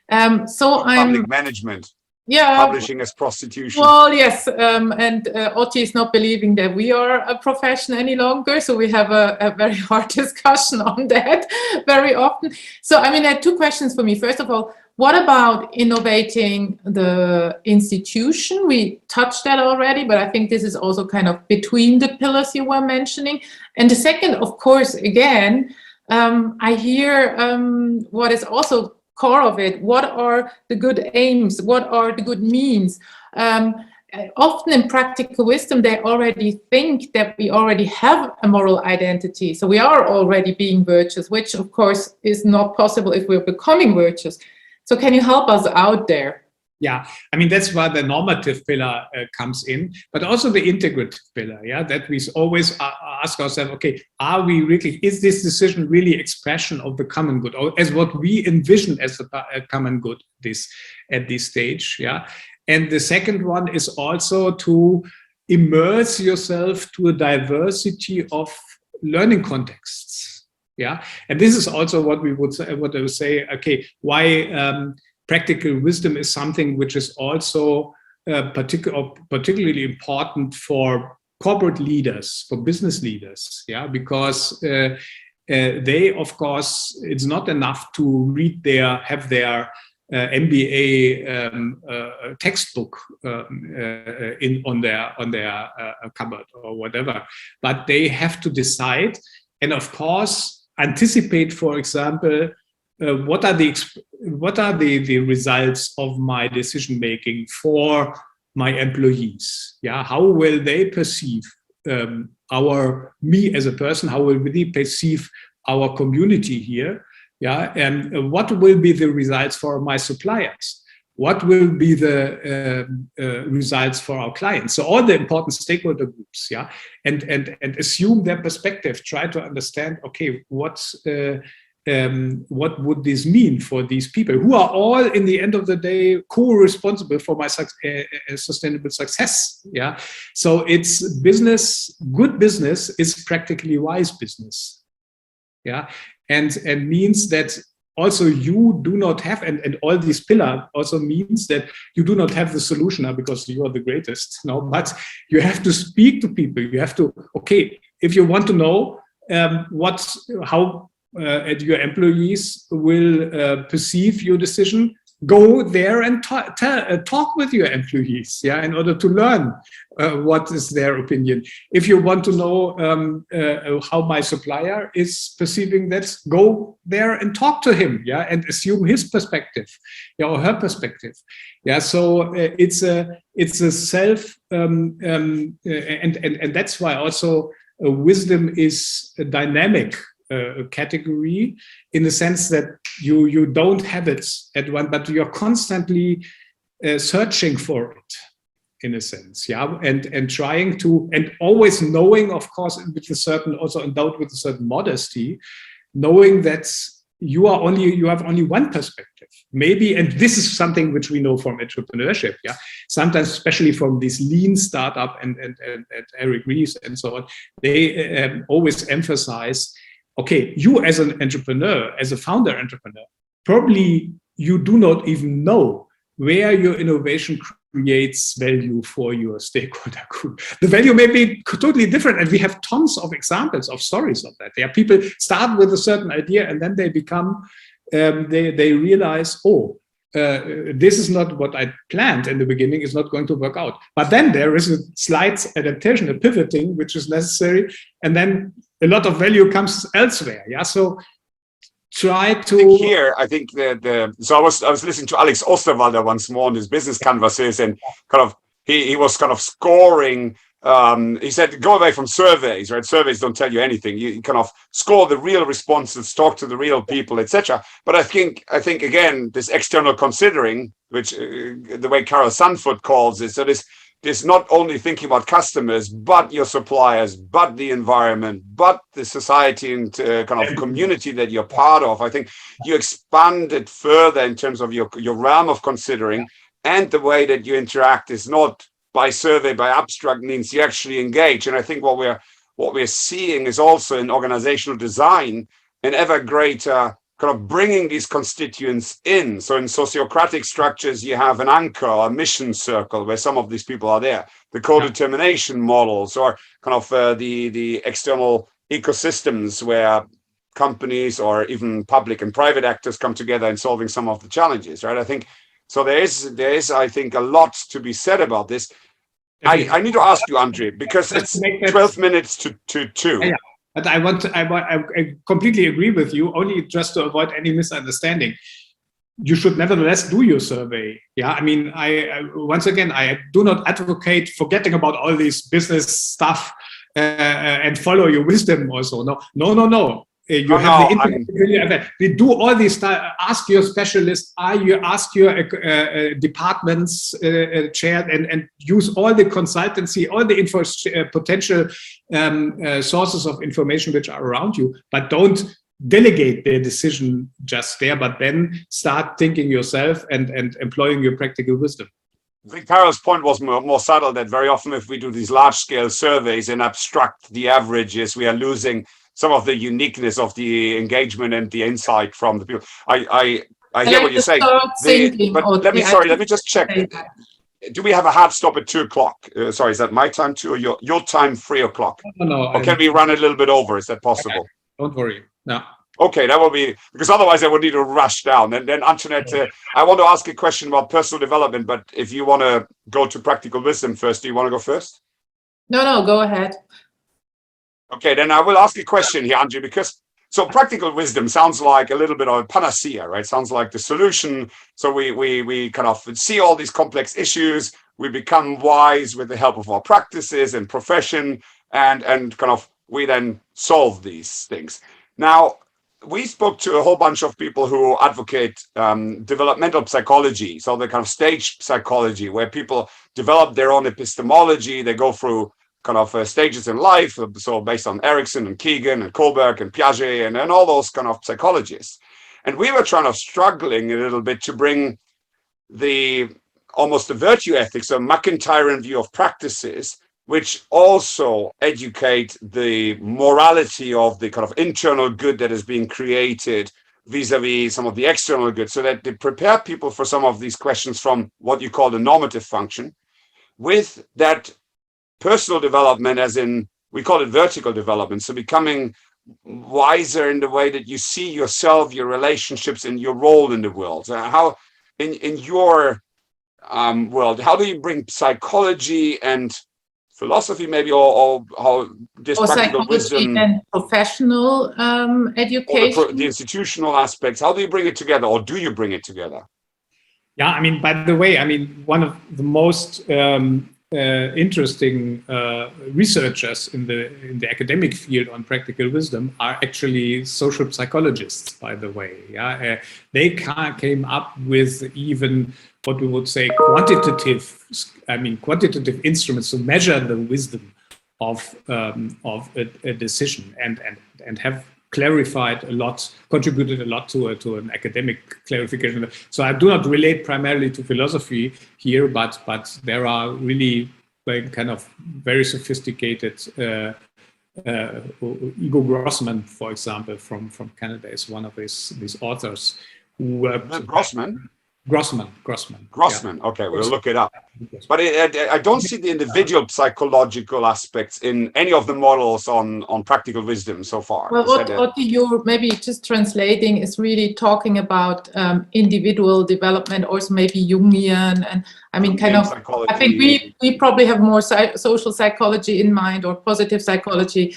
Public management. Publishing as prostitution. Well, yes, and Otti is not believing that we are a profession any longer, so we have a very hard discussion on that very often. So, I mean, I have two questions for me. First of all, what about innovating the institution? We touched that already, but I think this is also kind of between the pillars you were mentioning. And the second, of course, again, I hear what is also core of it. What are the good aims? What are the good means? Often in practical wisdom, they already think that we already have a moral identity. So we are already being virtuous, which of course is not possible if we're becoming virtuous. So can you help us out there? Yeah, I mean, that's where the normative pillar comes in, but also the integrative pillar, that we always ask ourselves, okay, is this decision really expression of the common good, or as what we envision as a common good at this stage, And the second one is also to immerse yourself to a diversity of learning contexts, And this is also what I would say, okay, why practical wisdom is something which is also particularly important for corporate leaders, for business leaders, because they, of course, it's not enough to have their MBA textbook on their cupboard or whatever, but they have to decide and, of course, anticipate, for example, what are the results of my decision making for my employees? How will they perceive me as a person? How will they perceive our community here? And what will be the results for my suppliers? What will be the results for our clients? So all the important stakeholder groups, and assume their perspective. Try to understand, okay, what would this mean for these people who are all, in the end of the day, co-responsible for my sustainable success? So it's business. Good business is practically wise business. And means that also you do not have, and all these pillars also means that you do not have the solution now because you are the greatest. No, but you have to speak to people. You have to, okay, if you want to know how your employees will perceive your decision, go there and talk with your employees, in order to learn what is their opinion. If you want to know how my supplier is perceiving that, go there and talk to him, and assume his perspective, or her perspective. So it's a self, and that's why also wisdom is a dynamic category, in the sense that you don't have it at one, but you're constantly searching for it, in a sense, yeah, and trying to, and always knowing, of course, with a certain, also endowed with a certain modesty, knowing that you have only one perspective, maybe, and this is something which we know from entrepreneurship, yeah, sometimes, especially from this lean startup and Eric Ries and so on, they always emphasize, okay, you as an entrepreneur, as a founder entrepreneur, probably you do not even know where your innovation creates value for your stakeholder group. The value may be totally different, and we have tons of examples of stories of that. There are people start with a certain idea, and then they become, they realize, oh, this is not what I planned in the beginning, is not going to work out. But then there is a slight adaptation, a pivoting, which is necessary, and then a lot of value comes elsewhere. Yeah, so try to I think so I was listening to Alex Osterwalder once more on his business canvases, and kind of he was kind of scoring. He said, go away from surveys, right? Surveys don't tell you anything. You kind of score the real responses, talk to the real people, etc. But I think again, this external considering, which the way Carol Sanford calls it, so this not only thinking about customers, but your suppliers, but the environment, but the society and kind of community that you're part of. I think you expand it further in terms of your realm of considering, and the way that you interact is not by survey, by abstract means. You actually engage. And I think what we're seeing is also in organizational design an ever greater kind of bringing these constituents in. So in sociocratic structures, you have an anchor, a mission circle where some of these people are there. The co-determination models, or kind of the external ecosystems where companies or even public and private actors come together in solving some of the challenges, right? I think so. There is, I think, a lot to be said about this. I need to ask you, André, because it's 12 minutes to 2. Yeah. But I completely agree with you, only just to avoid any misunderstanding. You should nevertheless do your survey. Yeah, I mean, once again, I do not advocate forgetting about all this business stuff and follow your wisdom also. No. You have the internet. We do all these stuff. Ask your specialist. Ask your departments chair, and use all the consultancy, all the potential sources of information which are around you. But don't delegate their decision just there. But then start thinking yourself and employing your practical wisdom. I think Carol's point was more subtle, that very often if we do these large-scale surveys and abstract the averages, we are losing some of the uniqueness of the engagement and the insight from the people. I hear what you're saying. But let me just check. Do we have a hard stop at 2:00? Sorry, is that my time too, or your time 3:00? No. Or can we run a little bit over? Is that possible? Don't worry. No. Okay, that will be, because otherwise I would need to rush down. And then Antoinette, I want to ask a question about personal development, but if you want to go to practical wisdom first, do you want to go first? No, go ahead. Okay, then I will ask a question here, André, because so practical wisdom sounds like a little bit of a panacea, right? Sounds like the solution. So we kind of see all these complex issues. We become wise with the help of our practices and profession, and kind of we then solve these things. Now, we spoke to a whole bunch of people who advocate developmental psychology, so the kind of stage psychology, where people develop their own epistemology. They go through kind of stages in life, so based on Erikson and Keegan and Kohlberg and Piaget and all those kind of psychologists. And we were struggling a little bit to bring almost the virtue ethics, a McIntyrean view of practices, which also educate the morality of the kind of internal good that is being created vis-a-vis some of the external good, so that they prepare people for some of these questions from what you call the normative function, with that personal development, as in, we call it vertical development. So becoming wiser in the way that you see yourself, your relationships, and your role in the world. How, in your world, how do you bring psychology and philosophy, maybe, or how this practical wisdom and professional education, the institutional aspects, how do you bring it together, or do you bring it together? Yeah, I mean, by the way, one of the most interesting researchers in the academic field on practical wisdom are actually social psychologists, by the way. Yeah, they came up with even what we would say quantitative instruments to measure the wisdom of a decision, and have clarified a lot, contributed a lot to an academic clarification. So I do not relate primarily to philosophy here, but there are really kind of very sophisticated. Igor Grossman, for example, from Canada, is one of these authors who worked. Grossman. Yeah. Okay, we'll look it up. But I don't see the individual psychological aspects in any of the models on practical wisdom so far. Well, what you're maybe just translating is really talking about individual development, also maybe Jungian, and I mean, kind of. Psychology. I think we probably have more social psychology in mind, or positive psychology.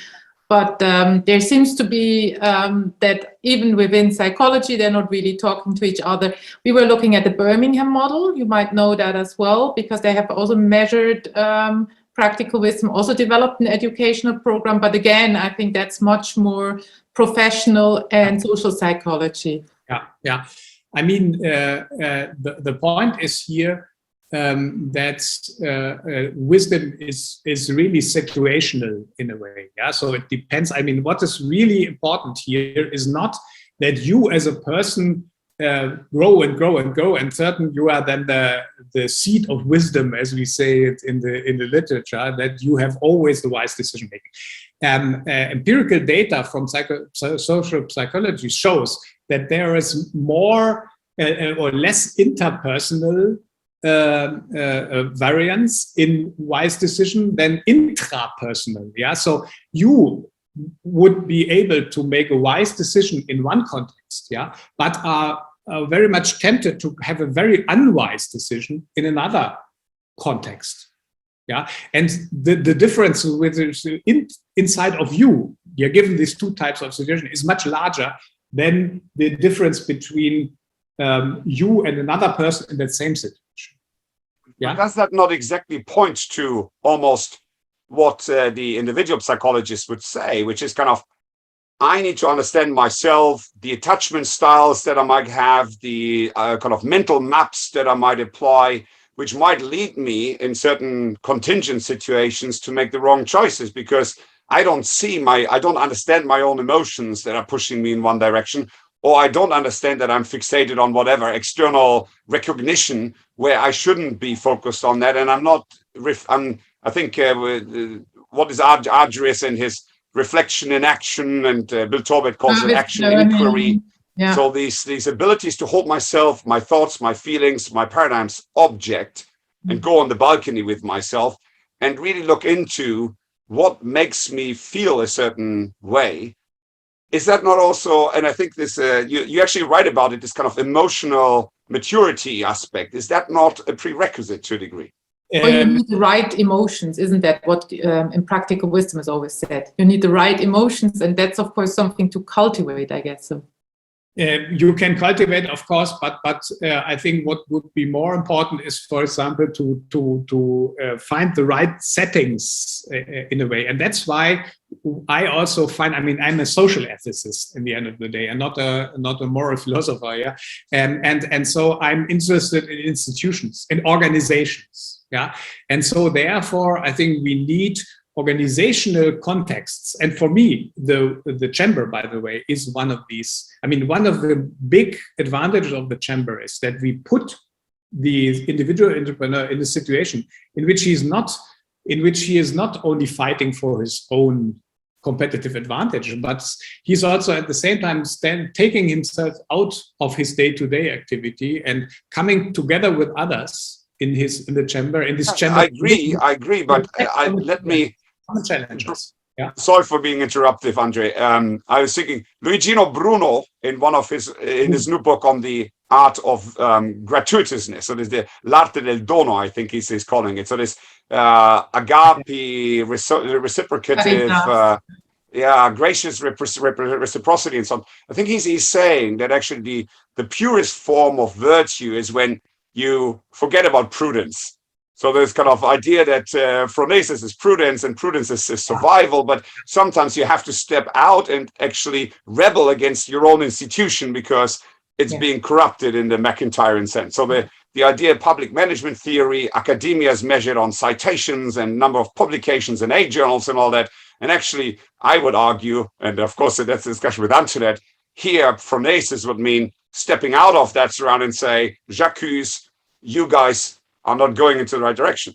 But there seems to be that even within psychology, they're not really talking to each other. We were looking at the Birmingham model. You might know that as well, because they have also measured practical wisdom, also developed an educational program. But again, I think that's much more professional and social psychology. Yeah. I mean, the point is here that wisdom is really situational in a way. Yeah, so it depends. I mean, what is really important here is not that you as a person grow and grow and grow, and certain you are then the seat of wisdom, as we say it in the literature, that you have always the wise decision making. Empirical data from social psychology shows that there is more or less interpersonal variance in wise decision than intrapersonal. Yeah, so you would be able to make a wise decision in one context, yeah, but are very much tempted to have a very unwise decision in another context. Yeah, and the difference with inside of you, you're given these two types of situation, is much larger than the difference between you and another person in that same situation. Yeah. But does that not exactly point to almost what the individual psychologist would say, which is kind of, I need to understand myself, the attachment styles that I might have, the kind of mental maps that I might apply, which might lead me in certain contingent situations to make the wrong choices, because I don't understand my own emotions that are pushing me in one direction, or I don't understand that I'm fixated on whatever external recognition where I shouldn't be focused on that. And I think what is arduous in his reflection in action, and Bill Torbett calls it action inquiry. Yeah. So these abilities to hold myself, my thoughts, my feelings, my paradigms object, and go on the balcony with myself and really look into what makes me feel a certain way. Is that not also, and I think this, you actually write about it, this kind of emotional maturity aspect, is that not a prerequisite to a degree? Well, you need the right emotions, isn't that what in practical wisdom is always said? You need the right emotions, and that's of course something to cultivate, I guess. So. You can cultivate, of course, but I think what would be more important is, for example, to find the right settings in a way, and that's why I also find. I mean, I'm a social ethicist in the end of the day, and not a moral philosopher. Yeah, and so I'm interested in institutions, in organizations. Yeah, and so therefore, I think we need organizational contexts. And for me, the chamber, by the way, is one of these. I mean, one of the big advantages of the chamber is that we put the individual entrepreneur in a situation in which he is not only fighting for his own competitive advantage, but he's also at the same time taking himself out of his day-to-day activity and coming together with others in the chamber. In this chamber, I agree, but let me. Challenges. Yeah. Sorry for being interruptive, André. I was thinking Luigino Bruno in his new book on the art of gratuitousness. So there's the l'arte del dono, I think he's calling it. So this agape, reciprocative, gracious reciprocity and so on. I think he's saying that actually the purest form of virtue is when you forget about prudence So there's kind of idea that phronesis is prudence and prudence is survival, but sometimes you have to step out and actually rebel against your own institution because it's being corrupted in the McIntyrean sense. So the idea of public management theory, academia is measured on citations and number of publications in A journals and all that. And actually, I would argue, and of course that's a discussion with Antoinette, here phronesis would mean stepping out of that surround and say, j'accuse, you guys are not going into the right direction.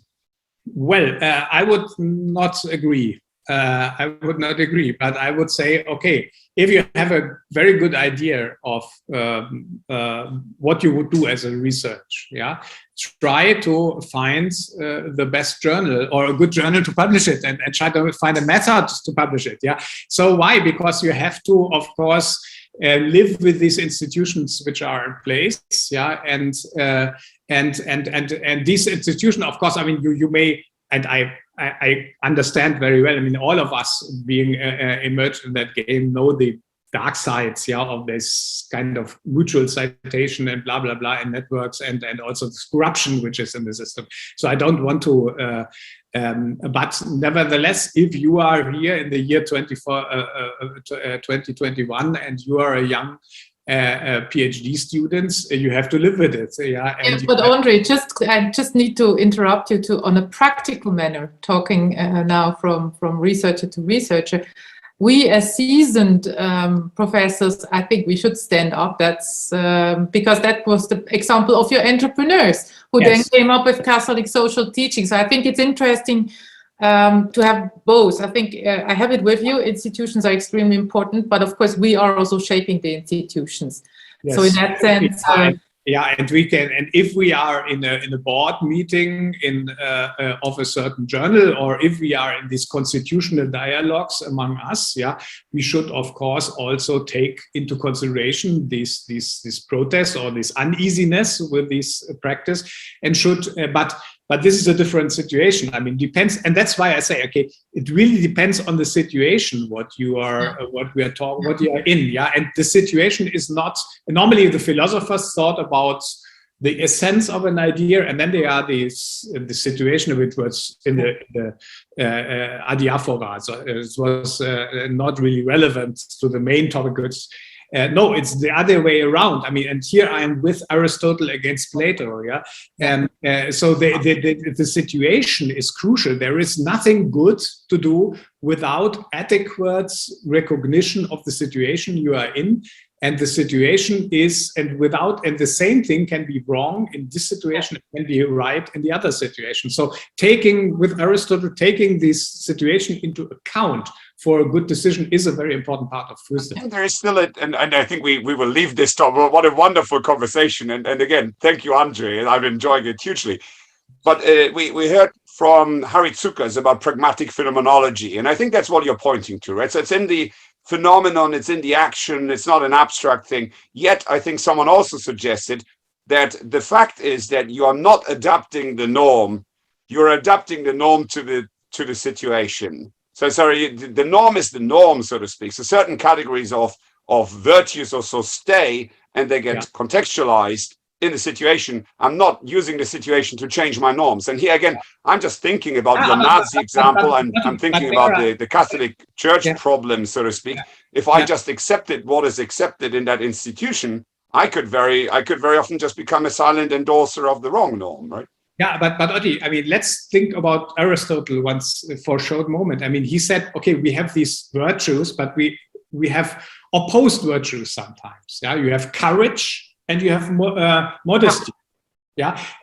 Well, I would not agree. But I would say, okay, if you have a very good idea of what you would do as a research, try to find the best journal or a good journal to publish it, and try to find a method to publish it. So why? Because you have to, of course, live with these institutions which are in place. And these institutions, of course, I mean, you may, and I understand very well. I mean, all of us being immersed in that game know the dark sides, of this kind of mutual citation and blah blah blah in networks, and also this corruption which is in the system. So I don't want to. But nevertheless, if you are here in the year 2021 and you are a young PhD students, you have to live with it. But Andre, I just need to interrupt you on a practical manner, talking now from researcher to researcher. We as seasoned professors, I think we should stand up. That's because that was the example of your entrepreneurs who then came up with Catholic social teaching. So I think it's interesting to have both. I think I have it with you. Institutions are extremely important, but of course we are also shaping the institutions. Yes. So in that sense, and we can. And if we are in a board meeting of a certain journal, or if we are in these constitutional dialogues among us, we should of course also take into consideration this protest or this uneasiness with this practice, and should. But this is a different situation. I mean, depends, and that's why I say, okay, it really depends on the situation what you are in, and the situation is not. Normally, the philosophers thought about the essence of an idea, and then there are the situation which was in the adiaphora. So it was not really relevant to the main topic. No, it's the other way around. I mean, and here I am with Aristotle against Plato, and so the situation is crucial. There is nothing good to do without adequate recognition of the situation you are in, and the situation is, and the same thing can be wrong in this situation, it can be right in the other situation. So with Aristotle, taking this situation into account for a good decision is a very important part of wisdom. And there is still and I think we will leave this topic. What a wonderful conversation. And again, thank you, Andre. I'm enjoying it hugely. But we heard from Harry Zuckers about pragmatic phenomenology. And I think that's what you're pointing to, right? So it's in the phenomenon, it's in the action, it's not an abstract thing. Yet I think someone also suggested that the fact is that you are not adapting the norm, you're adapting the norm to the situation. So sorry, the norm is the norm, so to speak. So certain categories of virtues also stay, and they get contextualized in the situation. I'm not using the situation to change my norms. And here again, I'm just thinking about your Nazi example, and I'm thinking about the Catholic Church problem, so to speak. If I just accepted what is accepted in that institution, I could very often just become a silent endorser of the wrong norm, right? Yeah, but Otti, I mean, let's think about Aristotle once for a short moment. I mean, he said, okay, we have these virtues, but we have opposed virtues sometimes. You have courage and you have modesty.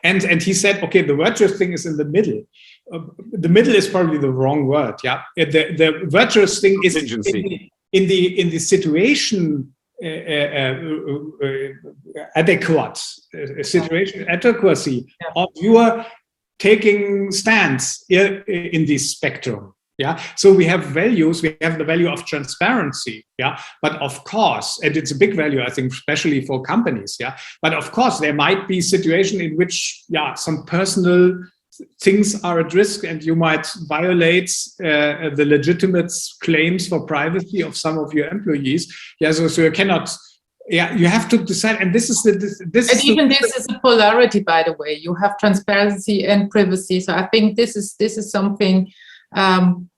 And he said, okay, the virtuous thing is in the middle. The middle is probably the wrong word. The virtuous thing is in the situation. Adequate situation, adequacy of your taking stance in this spectrum. So we have values. We have the value of transparency. But of course, and it's a big value, I think, especially for companies. But of course, there might be situation in which some personal things are at risk, and you might violate the legitimate claims for privacy of some of your employees. So you cannot yeah, you have to decide, and this is this is a polarity, by the way. You have transparency and privacy, so I think this is something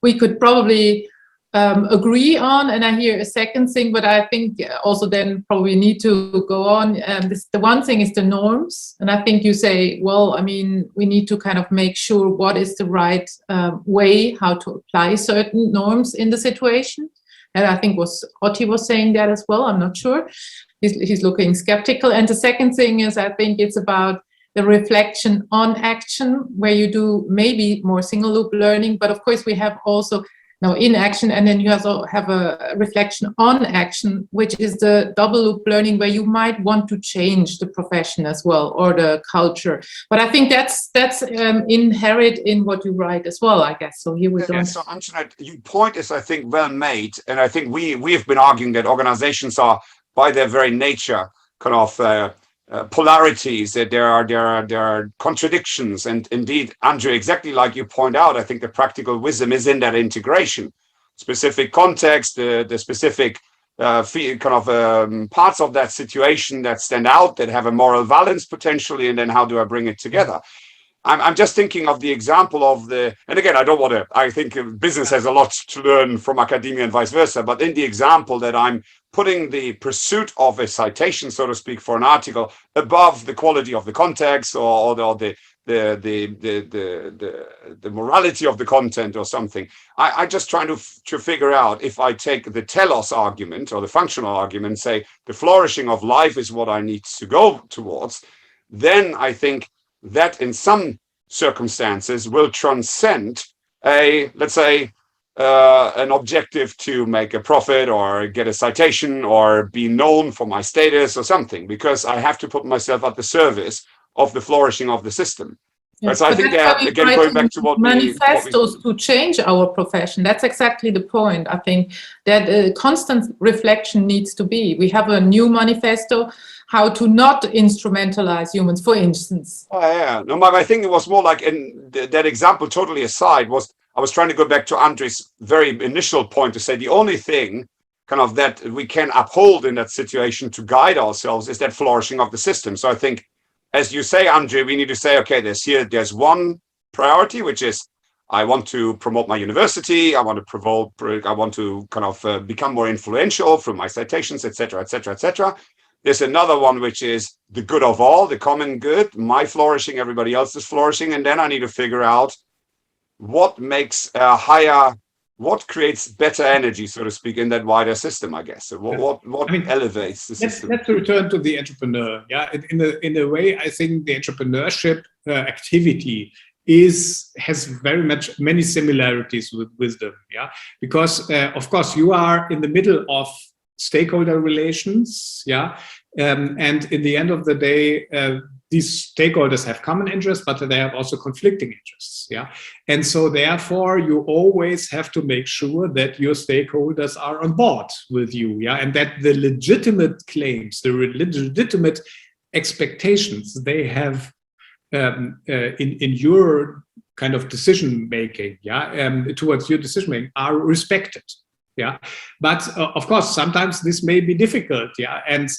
we could probably agree on. And I hear a second thing, but I think also then probably need to go on. The one thing is the norms, and I think you say, well, I mean, we need to kind of make sure what is the right way how to apply certain norms in the situation. And I think Otti was saying that as well. I'm not sure. He's looking skeptical. And the second thing is, I think it's about the reflection on action, where you do maybe more single loop learning, but of course we have also now in action, and then you also have a reflection on action, which is the double loop learning, where you might want to change the profession as well, or the culture. But I think that's inherent in what you write as well, I guess. So here we go. So Antoinette, your point is, I think, well made, and I think we have been arguing that organizations are, by their very nature, kind of polarities, that there are contradictions. And indeed, André, exactly like you point out, I think the practical wisdom is in that integration, specific context, the specific kind of parts of that situation that stand out, that have a moral valence potentially, and then how do I bring it together? I'm just thinking of the example of and again, I think business has a lot to learn from academia and vice versa, but in the example that I'm putting the pursuit of a citation, so to speak, for an article above the quality of the context or the morality of the content or something. I just trying to figure out, if I take the telos argument or the functional argument, say the flourishing of life is what I need to go towards, then I think that in some circumstances will transcend let's say, an objective to make a profit or get a citation or be known for my status or something, because I have to put myself at the service of the flourishing of the system. Yes, so I think, again, going back to what manifestos to change our profession. That's exactly the point. I think that constant reflection needs to be. We have a new manifesto, how to not instrumentalize humans, for instance. Oh, yeah. No, I think it was more like, in that example, totally aside, I was trying to go back to André's very initial point to say the only thing kind of that we can uphold in that situation to guide ourselves is that flourishing of the system. So I think, as you say, André, we need to say, okay, there's one priority, which is I want to promote my university. I want to kind of become more influential through my citations, etc., etc., etc. There's another one, which is the good of all, the common good, my flourishing, everybody else's flourishing. And then I need to figure out what makes what creates better energy, so to speak, in that wider system, I guess. So what elevates the system? Let's return to the entrepreneur. Yeah, in a way, I think the entrepreneurship activity has very much many similarities with wisdom. Yeah, because of course you are in the middle of stakeholder relations. Yeah, and in the end of the day, these stakeholders have common interests, but they have also conflicting interests. Yeah, and so therefore you always have to make sure that your stakeholders are on board with you. Yeah, and that the legitimate claims, the legitimate expectations they have in your kind of decision making, towards your decision making, are respected. Yeah, but of course sometimes this may be difficult. Yeah, and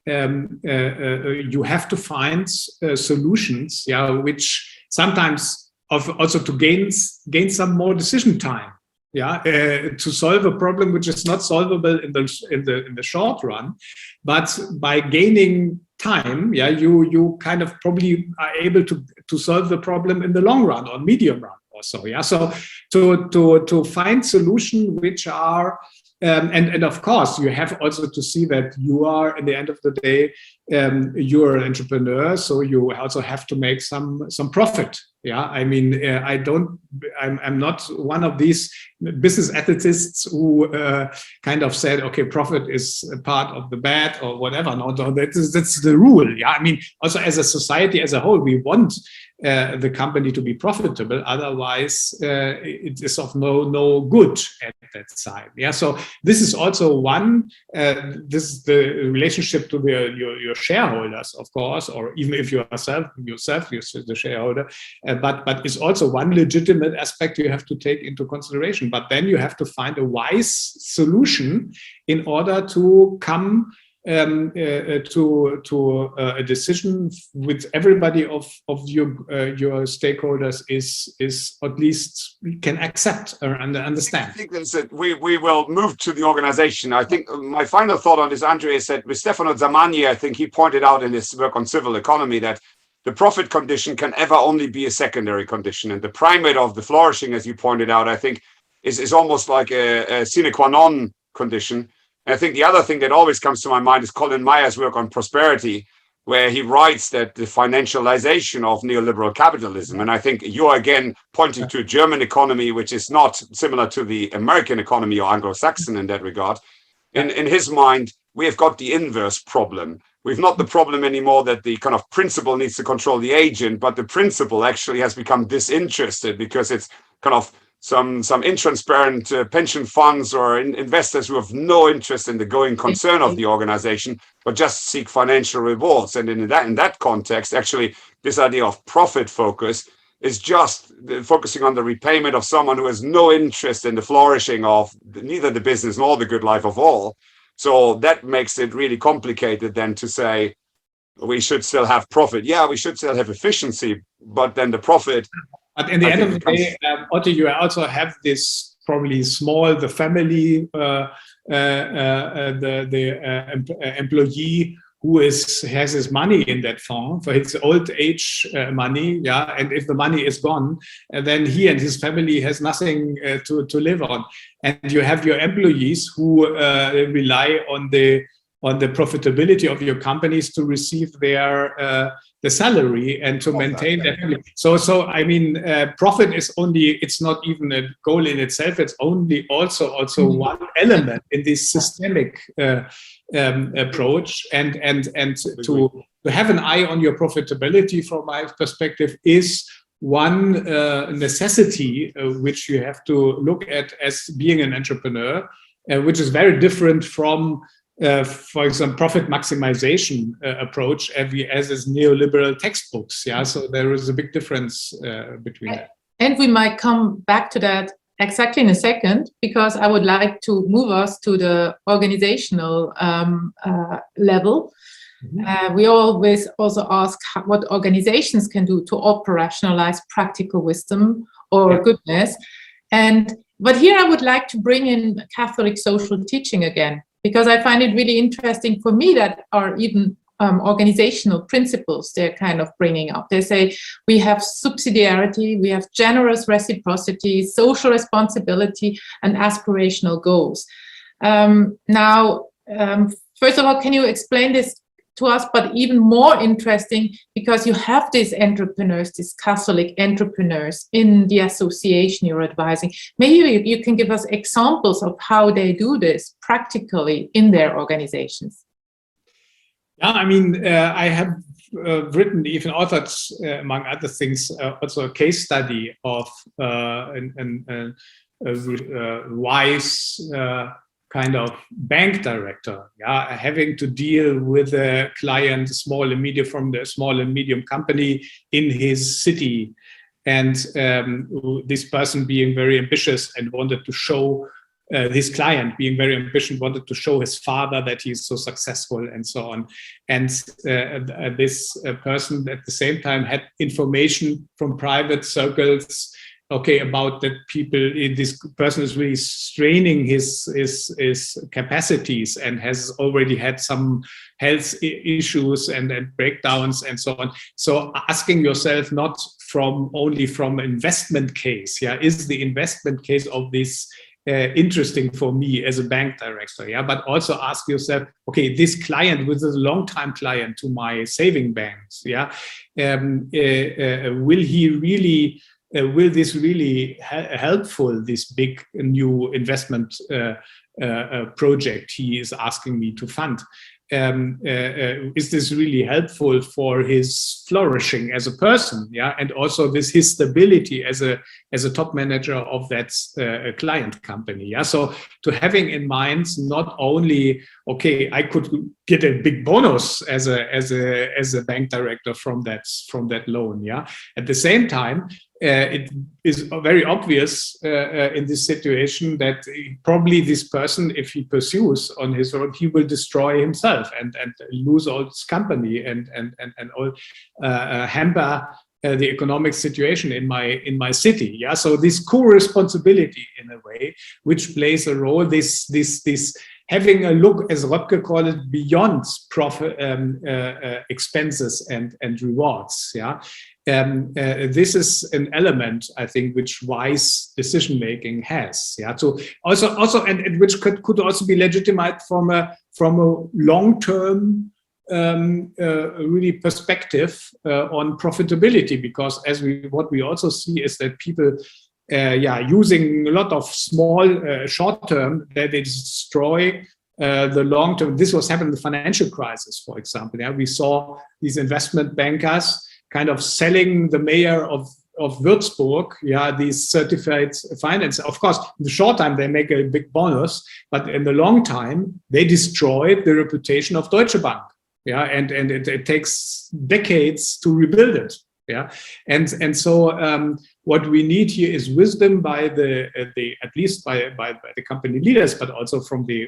you have to find solutions, which sometimes also to gain some more decision time, to solve a problem which is not solvable in the short run, but by gaining time, you kind of probably are able to solve the problem in the long run or medium run also. Yeah, so to find solutions which are and of course, you have also to see that you are, at the end of the day, you're an entrepreneur, so you also have to make some profit. Yeah, I mean, I'm not one of these business ethicists who kind of said, okay, profit is a part of the bad or whatever. No, that's the rule. Yeah, I mean, also as a society as a whole, we want the company to be profitable. Otherwise, it is of no good that side. Yeah, so this is also one. This is the relationship to your shareholders, of course, or even if you yourself you're the shareholder. But it's also one legitimate aspect you have to take into consideration. But then you have to find a wise solution in order to come to a decision with everybody of your stakeholders is at least can accept or understand. I think that's it. We will move to the organization. I think my final thought on this, André, is that with Stefano Zamagni, I think he pointed out in his work on civil economy that the profit condition can ever only be a secondary condition, and the primate of the flourishing, as you pointed out, I think is almost like a sine qua non condition. I think the other thing that always comes to my mind is Colin Mayer's work on prosperity, where he writes that the financialization of neoliberal capitalism, and I think you're again pointing to a German economy, which is not similar to the American economy or Anglo-Saxon in that regard. In his mind, we have got the inverse problem. We've not the problem anymore that the kind of principal needs to control the agent, but the principal actually has become disinterested because it's kind of some intransparent pension funds or investors who have no interest in the going concern of the organization, but just seek financial rewards. And in that context, actually, this idea of profit focus is just focusing on the repayment of someone who has no interest in the flourishing of neither the business nor the good life of all. So that makes it really complicated then to say we should still have profit. Yeah, we should still have efficiency, but then the profit. But in the end of the day, Otti, you also have this probably the family, employee who has his money in that fund for his old age money, yeah. And if the money is gone, then he and his family has nothing to live on. And you have your employees who rely on the profitability of your companies to receive their the salary and to maintain their family. So I mean, profit is only, it's not even a goal in itself. It's only also one element in this systemic approach. And to have an eye on your profitability, from my perspective, is one necessity which you have to look at as being an entrepreneur, which is very different from for example, profit maximization approach as is neoliberal textbooks. Yeah, so there is a big difference between that. And we might come back to that exactly in a second, because I would like to move us to the organizational level. Mm-hmm. We always also ask what organizations can do to operationalize practical wisdom or goodness. But here I would like to bring in Catholic social teaching again, because I find it really interesting for me that are even organizational principles they're kind of bringing up. They say we have subsidiarity, we have generous reciprocity, social responsibility, and aspirational goals. First of all, can you explain this to us? But even more interesting, because you have these entrepreneurs, these Catholic entrepreneurs in the association you're advising. Maybe you can give us examples of how they do this practically in their organizations. Yeah, I mean, I have written, even authored, among other things, also a case study of a wise kind of bank director, having to deal with a client, small and medium company in his city, and this person being very ambitious and wanted to show his client being very ambitious, wanted to show his father that he's so successful and so on. And this person at the same time had information from private circles, about that this person is really straining his capacities and has already had some health issues and breakdowns and so on. So asking yourself not only from investment case, is the investment case of this interesting for me as a bank director, but also ask yourself, this client, which is a long-time client to my saving banks, will this really helpful, this big new investment project he is asking me to fund? is this really helpful for his flourishing as a person, yeah, and also his stability as a top manager of that client company, yeah. So to having in mind not only, okay, I could get a big bonus as a bank director from that loan, yeah. At the same time, it is very obvious in this situation that probably this person, if he pursues on his own, he will destroy himself and lose all his company and all hamper the economic situation in my city. Yeah, so this co-responsibility in a way, which plays a role. This having a look, as Röpke called it, beyond profit, expenses and rewards. Yeah. This is an element, I think, which wise decision making has. Yeah. So also, and which could also be legitimate from a long-term really perspective on profitability, because what we also see is that people, using a lot of small short-term, that they destroy the long-term. This was happening in the financial crisis, for example. Yeah, we saw these investment bankers kind of selling the mayor of Würzburg, these certified finance. Of course, in the short time, they make a big bonus, but in the long time, they destroyed the reputation of Deutsche Bank. Yeah, and it takes decades to rebuild it. Yeah, and so what we need here is wisdom by at least by the company leaders, but also from the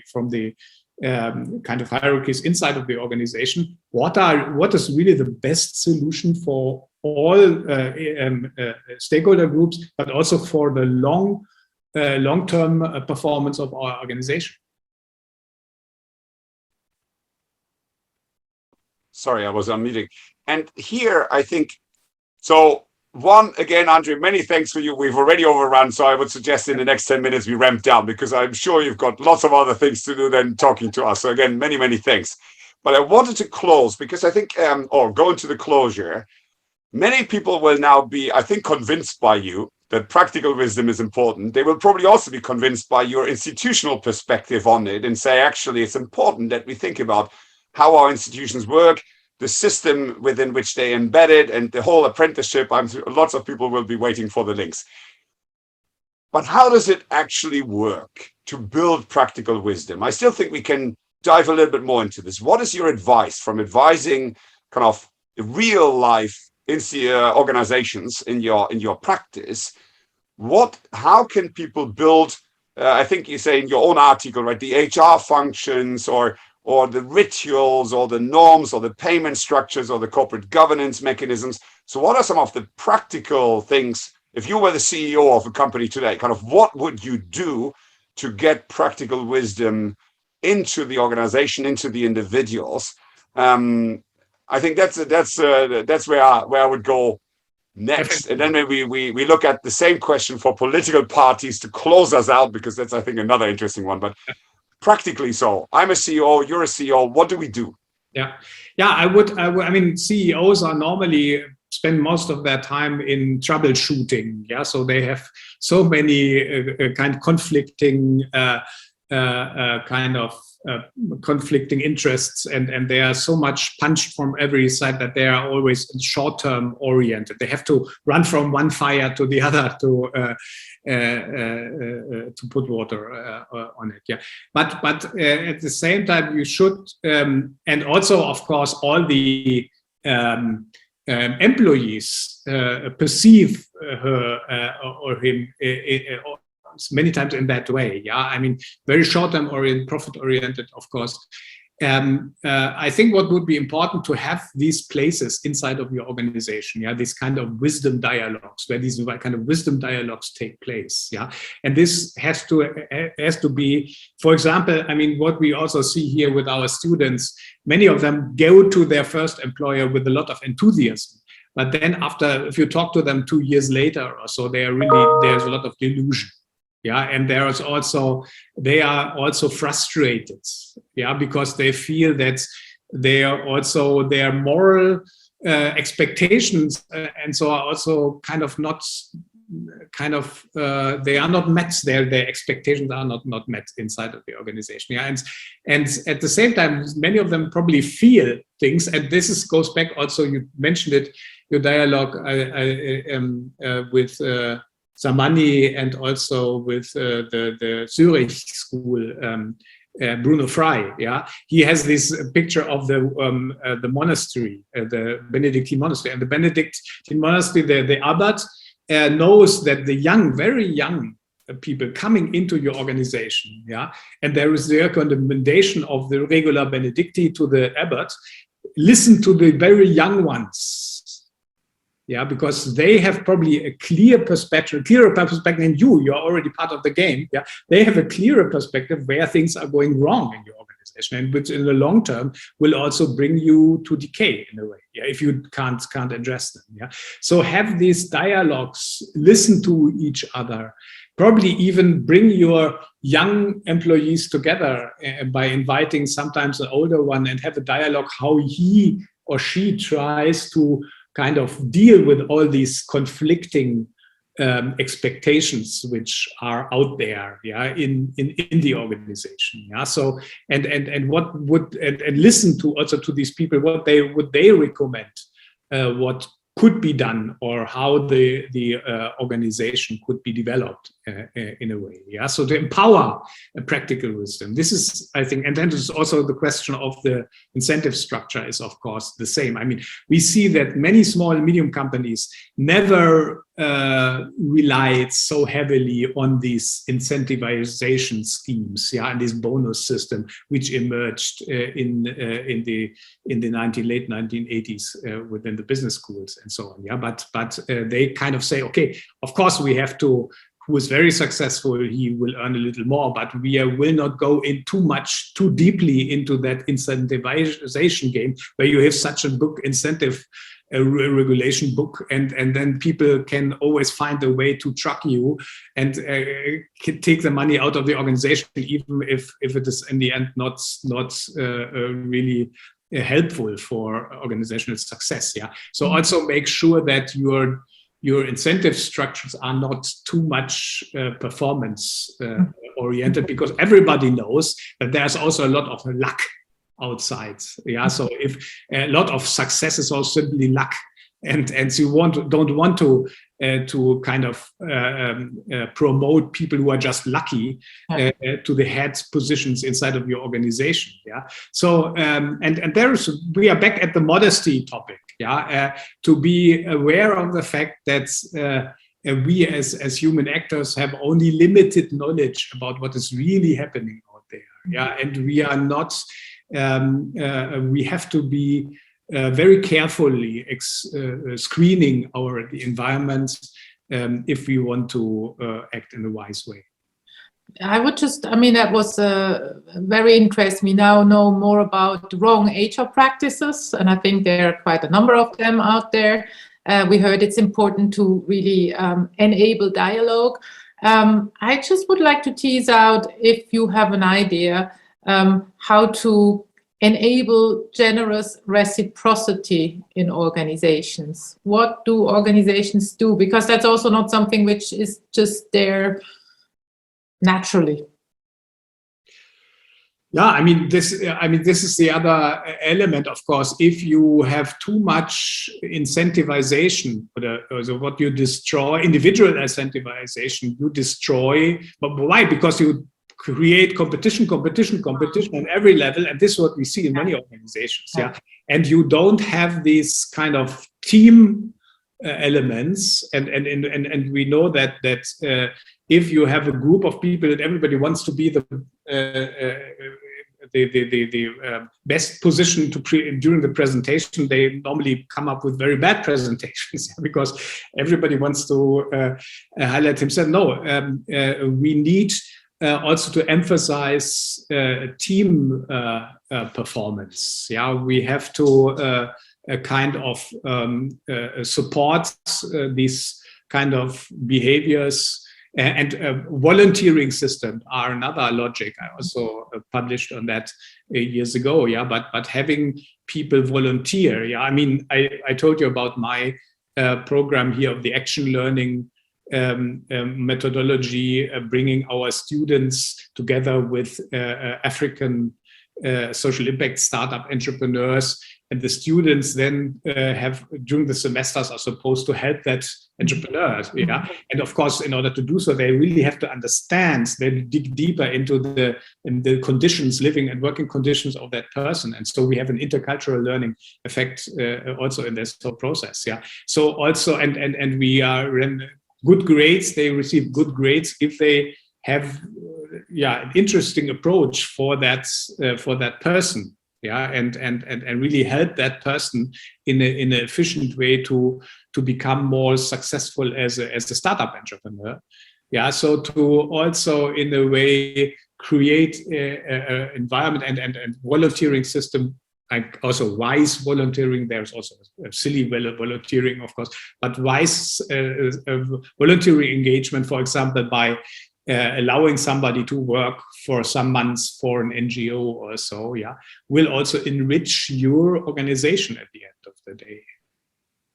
kind of hierarchies inside of the organization. What is really the best solution for all stakeholder groups, but also for the long-term performance of our organization? Sorry, I was on meeting. And here, I think, so one, again, Andre, many thanks for you. We've already overrun, so I would suggest in the next 10 minutes we ramp down, because I'm sure you've got lots of other things to do than talking to us. So again, many, many thanks. But I wanted to close, because I think, or go into the closure, many people will now be, I think, convinced by you that practical wisdom is important. They will probably also be convinced by your institutional perspective on it and say, actually, it's important that we think about how our institutions work, the system within which they embedded, and the whole apprenticeship. Lots of people will be waiting for the links. But how does it actually work to build practical wisdom? I still think we can dive a little bit more into this. What is your advice from advising kind of real life organizations in your practice? How can people build, I think you say in your own article, right, the HR functions or the rituals or the norms or the payment structures or the corporate governance mechanisms? So what are some of the practical things, if you were the CEO of a company today, kind of what would you do to get practical wisdom into the organization, into the individuals? I think that's where I would go next. And then maybe we look at the same question for political parties to close us out, because that's, I think, another interesting one. But practically, so I'm a CEO, you're a CEO. What do we do? Yeah, I mean, CEOs are normally spend most of their time in troubleshooting. Yeah, so they have so many kind of conflicting conflicting interests, and they are so much punched from every side that they are always short-term oriented. They have to run from one fire to the other to put water on it. Yeah, but at the same time, you should, and also, of course, all the employees perceive her or him many times in that way. Yeah, I mean, very short-term oriented, profit-oriented, of course. I think what would be important to have these places inside of your organization, yeah, these kind of wisdom dialogues, where these kind of wisdom dialogues take place, yeah, and this has to be, for example, I mean, what we also see here with our students, many of them go to their first employer with a lot of enthusiasm, but then if you talk to them 2 years later or so, there's a lot of delusion. Yeah, and they are also frustrated, yeah, because they feel that their moral expectations and so are also kind of not kind of they are not met. Their expectations are not met inside of the organization. Yeah, and at the same time, many of them probably feel things, and this goes back also. You mentioned it, your dialogue with Samani and also with the Zurich school. Bruno Frey, yeah, he has this picture of the monastery, the Benedictine monastery, and the Benedictine monastery, the abbot knows that the young, very young people coming into your organization, yeah, and there is the recommendation of the regular Benedictine to the abbot, listen to the very young ones. Yeah, because they have probably a clearer perspective than you're already part of the game. Yeah, they have a clearer perspective where things are going wrong in your organization, and which in the long term will also bring you to decay in a way. Yeah, if you can't address them. Yeah, so have these dialogues, listen to each other, probably even bring your young employees together by inviting sometimes an older one and have a dialogue how he or she tries to kind of deal with all these conflicting expectations which are out there, yeah, in the organization, yeah. So and what would and listen to also to these people, what would they recommend, what could be done, or how the organization could be developed in a way, yeah. So to empower a practical wisdom, this is, I think, and then there's also the question of the incentive structure is of course the same. I mean, we see that many small and medium companies never relied so heavily on these incentivization schemes, yeah, and this bonus system which emerged in the late 1980s within the business schools and so on, yeah. But they kind of say, okay, of course we have to. Who is very successful, he will earn a little more, but we will not go in too deeply into that incentivization game where you have such a book incentive regulation book, and then people can always find a way to truck you and take the money out of the organization, even if it is in the end not really helpful for organizational success. Yeah. So also make sure that your incentive structures are not too much performance oriented, because everybody knows that there's also a lot of luck outside. Yeah, so if a lot of success is also simply luck, and you don't want to kind of promote people who are just lucky to the head positions inside of your organization. Yeah. So and we are back at the modesty topic. Yeah, to be aware of the fact that we as human actors have only limited knowledge about what is really happening out there. Yeah, and we are not. We have to be very carefully screening the environment if we want to act in a wise way. I would that was very interesting. We now know more about wrong HR practices, and I think there are quite a number of them out there. We heard it's important to really enable dialogue. I just would like to tease out, if you have an idea, how to enable generous reciprocity in organizations. What do organizations do? Because that's also not something which is just there naturally. Yeah, I mean this is the other element, of course. If you have too much incentivization, or what you destroy, individual incentivization, you destroy. But why? Because you create competition on every level, and this is what we see in many organizations. Yeah, and you don't have these kind of team elements, and we know that if you have a group of people that everybody wants to be the best position during the presentation, they normally come up with very bad presentations because everybody wants to highlight himself. No, we need also to emphasize team performance. Yeah, we have to kind of support these kind of behaviors. And volunteering systems are another logic. I also published on that years ago. Yeah, but having people volunteer. Yeah, I mean, I told you about my program here of the action learning methodology, bringing our students together with African social impact startup entrepreneurs. And the students then have, during the semesters, are supposed to help that entrepreneur. Yeah. And of course, in order to do so, they really have to understand, they dig deeper into the conditions, living and working conditions of that person. And so we have an intercultural learning effect also in this whole process. Yeah. So also, and we are good grades, they receive good grades if they have an interesting approach for that person. Yeah, and really help that person in an efficient way to become more successful as a startup entrepreneur. Yeah, so to also in a way create an environment and volunteering system, like also wise volunteering. There's also silly volunteering, of course, but wise voluntary engagement, for example, by allowing somebody to work for some months for an NGO or so, will also enrich your organization at the end of the day.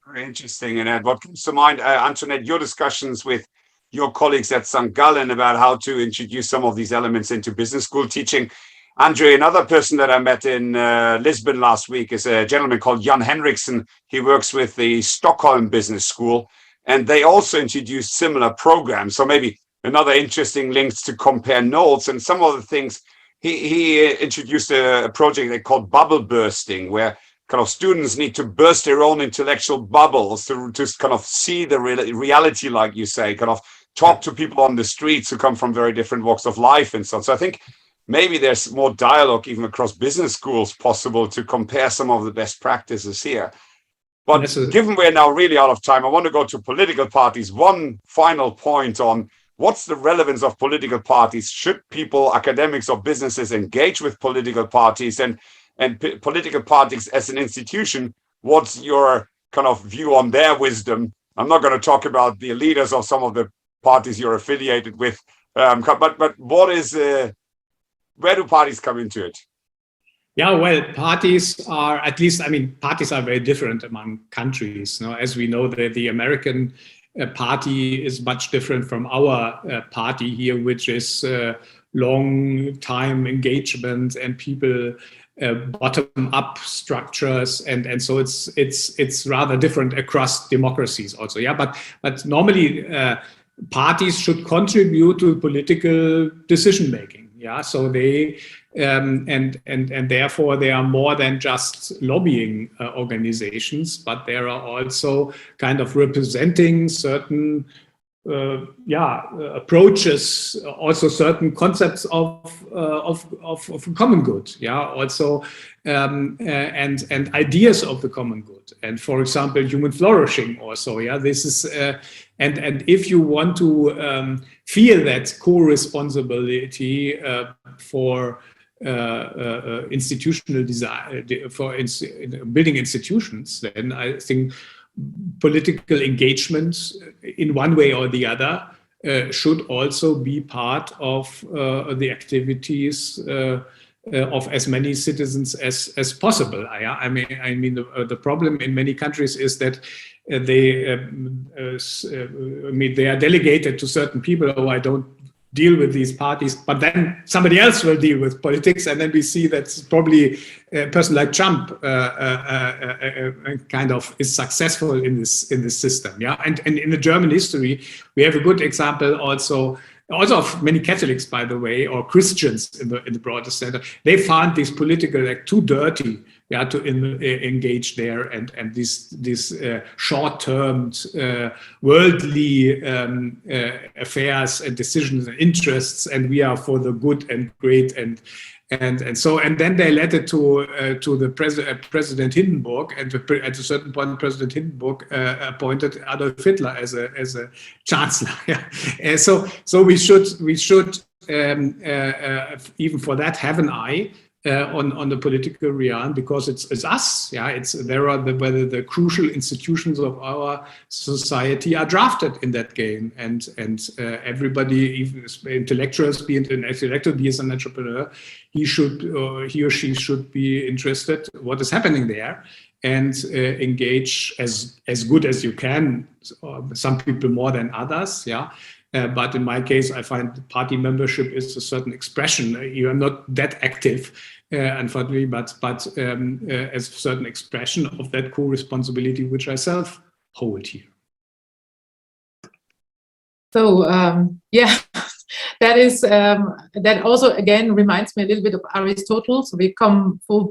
Very interesting. And what comes to mind, Antoinette, your discussions with your colleagues at St. Gallen about how to introduce some of these elements into business school teaching. Andre, another person that I met in Lisbon last week is a gentleman called Jan Henriksen. He works with the Stockholm Business School, and they also introduced similar programs. So maybe another interesting links to compare notes. And some of the things, he introduced a project they called bubble bursting, where kind of students need to burst their own intellectual bubbles to kind of see the reality, like you say, kind of talk to people on the streets who come from very different walks of life and so on. So I think maybe there's more dialogue even across business schools possible to compare some of the best practices here. But given we're now really out of time, I want to go to political parties. One final point on what's the relevance of political parties? Should people, academics or businesses engage with political parties and political parties as an institution? What's your kind of view on their wisdom? I'm not going to talk about the leaders of some of the parties you're affiliated with, but what is, where do parties come into it? Yeah, well, parties are, at least, parties are very different among countries. As we know, the American party is much different from our party here, which is long time engagement and people bottom up structures, and so it's rather different across democracies also. Yeah, but normally parties should contribute to political decision making. Yeah, so they and therefore they are more than just lobbying organizations, but there are also kind of representing certain approaches, also certain concepts of common good, also and ideas of the common good, and for example human flourishing also. This is and if you want to feel that co-responsibility for institutional design, for building institutions, then I think political engagement in one way or the other should also be part of the activities of as many citizens as possible. The problem in many countries is that they are delegated to certain people. Oh, I don't deal with these parties, but then somebody else will deal with politics, and then we see that probably a person like Trump kind of is successful in this system. And in the German history, we have a good example also of many Catholics, by the way, or Christians in the broader sense. They found this political too dirty, to engage there, and these short-term worldly affairs and decisions and interests, and we are for the good and great and then they led it to the President Hindenburg, and at a certain point President Hindenburg appointed Adolf Hitler as a chancellor. So we should even for that have an eye on the political realm, because it's us. There are whether the crucial institutions of our society are drafted in that game, and everybody, even intellectuals, be an intellectual, be as an entrepreneur, he or she should be interested what is happening there, and engage as good as you can. Some people more than others, yeah. But in my case, I find party membership is a certain expression. You are not that active, unfortunately, but as a certain expression of that co-responsibility which I self hold here. So yeah, that is that also again reminds me a little bit of Aristotle. So we come full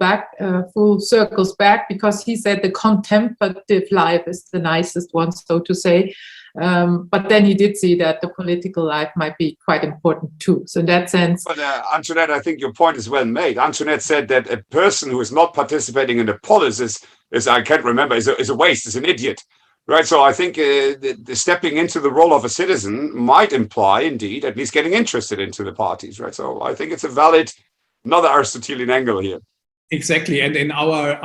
circles back, because he said the contemplative life is the nicest one, so to say. But then he did see that the political life might be quite important too. So in that sense. But Antoinette, I think your point is well made. Antoinette said that a person who is not participating in the polis is I can't remember, is a waste, is an idiot. Right, so I think the stepping into the role of a citizen might imply, indeed, at least getting interested into the parties, right? So I think it's a valid, another Aristotelian angle here. Exactly, and in our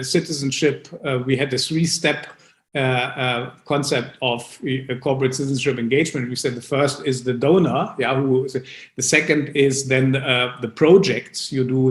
citizenship, we had a three-step concept of corporate citizenship engagement. We said the first is the donor, yeah. The second is then the projects. You do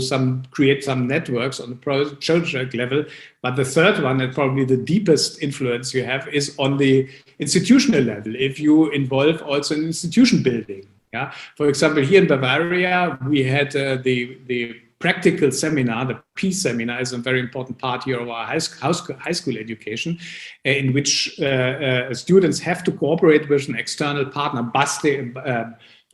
create some networks on the project level. But the third one, and probably the deepest influence you have, is on the institutional level. If you involve also in institution building, yeah. For example, here in Bavaria, we had the practical seminar. The peace seminar is a very important part here of our high school education, in which students have to cooperate with an external partner,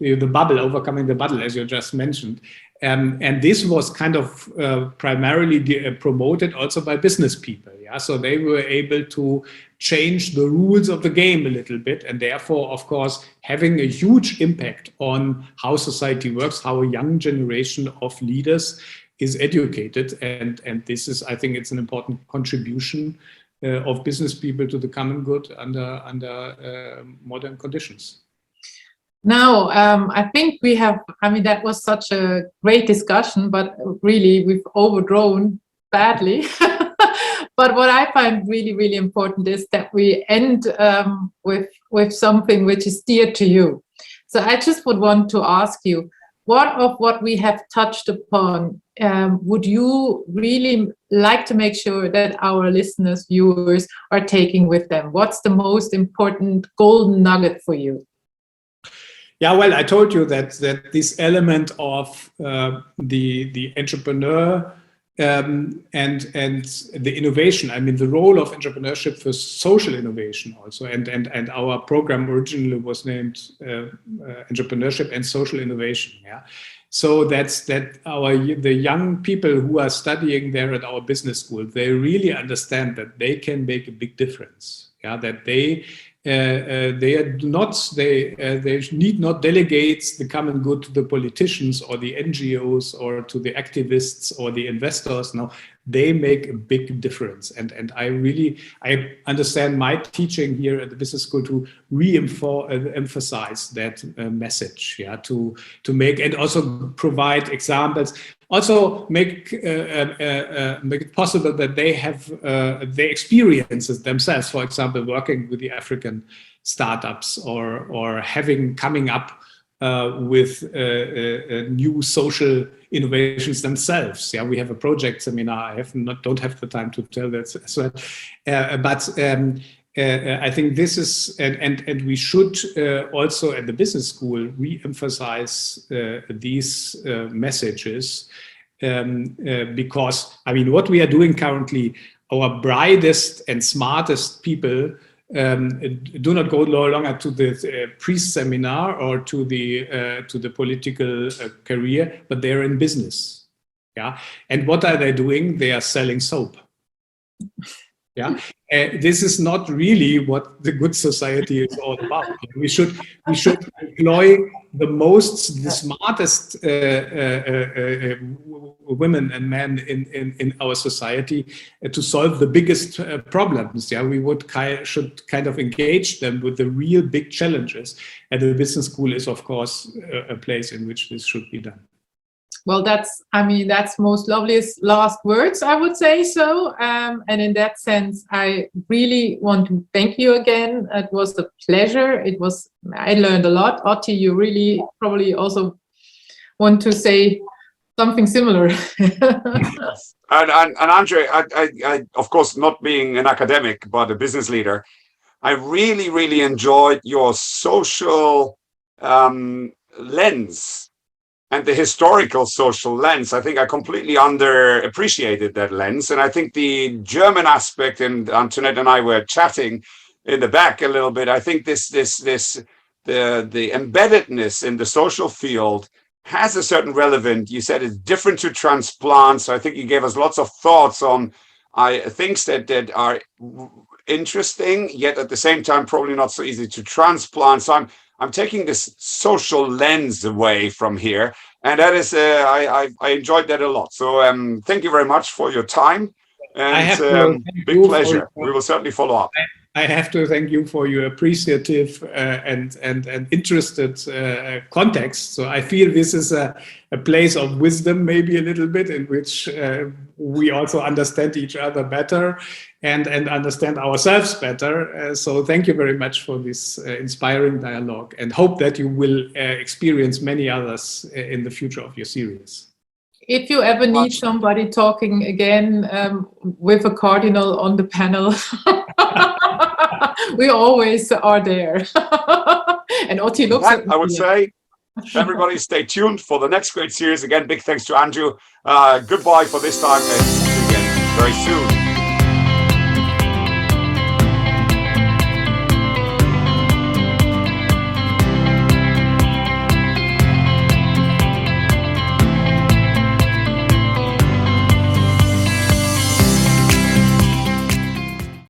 overcoming the bubble, as you just mentioned. And this was kind of primarily promoted also by business people. Yeah? So they were able to change the rules of the game a little bit, and therefore, of course, having a huge impact on how society works, how a young generation of leaders is educated. And this is, I think, it's an important contribution of business people to the common good under modern conditions. Now, I think we have, that was such a great discussion, but really we've overdrawn badly. But what I find really, really important is that we end with something which is dear to you. So I just would want to ask you, what we have touched upon would you really like to make sure that our listeners, viewers are taking with them? What's the most important golden nugget for you? Yeah, well, I told you that this element of the entrepreneur and the innovation, the role of entrepreneurship for social innovation also, and our program originally was named Entrepreneurship and Social Innovation. Yeah, so the young people who are studying there at our business school, they really understand that they can make a big difference. Yeah, that they need not delegate the common good to the politicians or the NGOs or to the activists or the investors. No, they make a big difference. And I understand my teaching here at the business school to emphasize that message, yeah, to make and also provide examples. Also make it possible that they have their experiences themselves. For example, working with the African startups or coming up with new social innovations themselves. Yeah, we have a project seminar. Don't have the time to tell that as well, but. I think this is, and we should also at the business school re-emphasize these messages because, what we are doing currently, our brightest and smartest people do not go no longer to the priest seminar or to the political career, but they're in business. Yeah, and what are they doing? They are selling soap. Yeah, this is not really what the good society is all about. We should employ the smartest women and men in our society to solve the biggest problems. Yeah, we should kind of engage them with the real big challenges, and the business school is, of course, a place in which this should be done. Well, that's most loveliest last words, I would say so. And in that sense, I really want to thank you again. It was a pleasure. I learned a lot. Otti, you really probably also want to say something similar. And Andre, I, of course, not being an academic, but a business leader, I really, really enjoyed your social lens and the historical social lens. I think I completely underappreciated that lens. And I think the German aspect, and Antoinette and I were chatting in the back a little bit, I think the embeddedness in the social field has a certain relevance. You said it's different to transplant. So I think you gave us lots of thoughts on things that are interesting, yet at the same time, probably not so easy to transplant. So I'm taking this social lens away from here. And that is, I enjoyed that a lot. So thank you very much for your time. And big pleasure. We will certainly follow up. I have to thank you for your appreciative and interested context. So I feel this is a place of wisdom, maybe a little bit, in which we also understand each other better and understand ourselves better. So thank you very much for this inspiring dialogue, and hope that you will experience many others in the future of your series. If you ever need somebody talking again with a cardinal on the panel, we always are there. And Otti looks at me. I would say, everybody stay tuned for the next great series. Again, big thanks to Andrew. Goodbye for this time, and see you again very soon.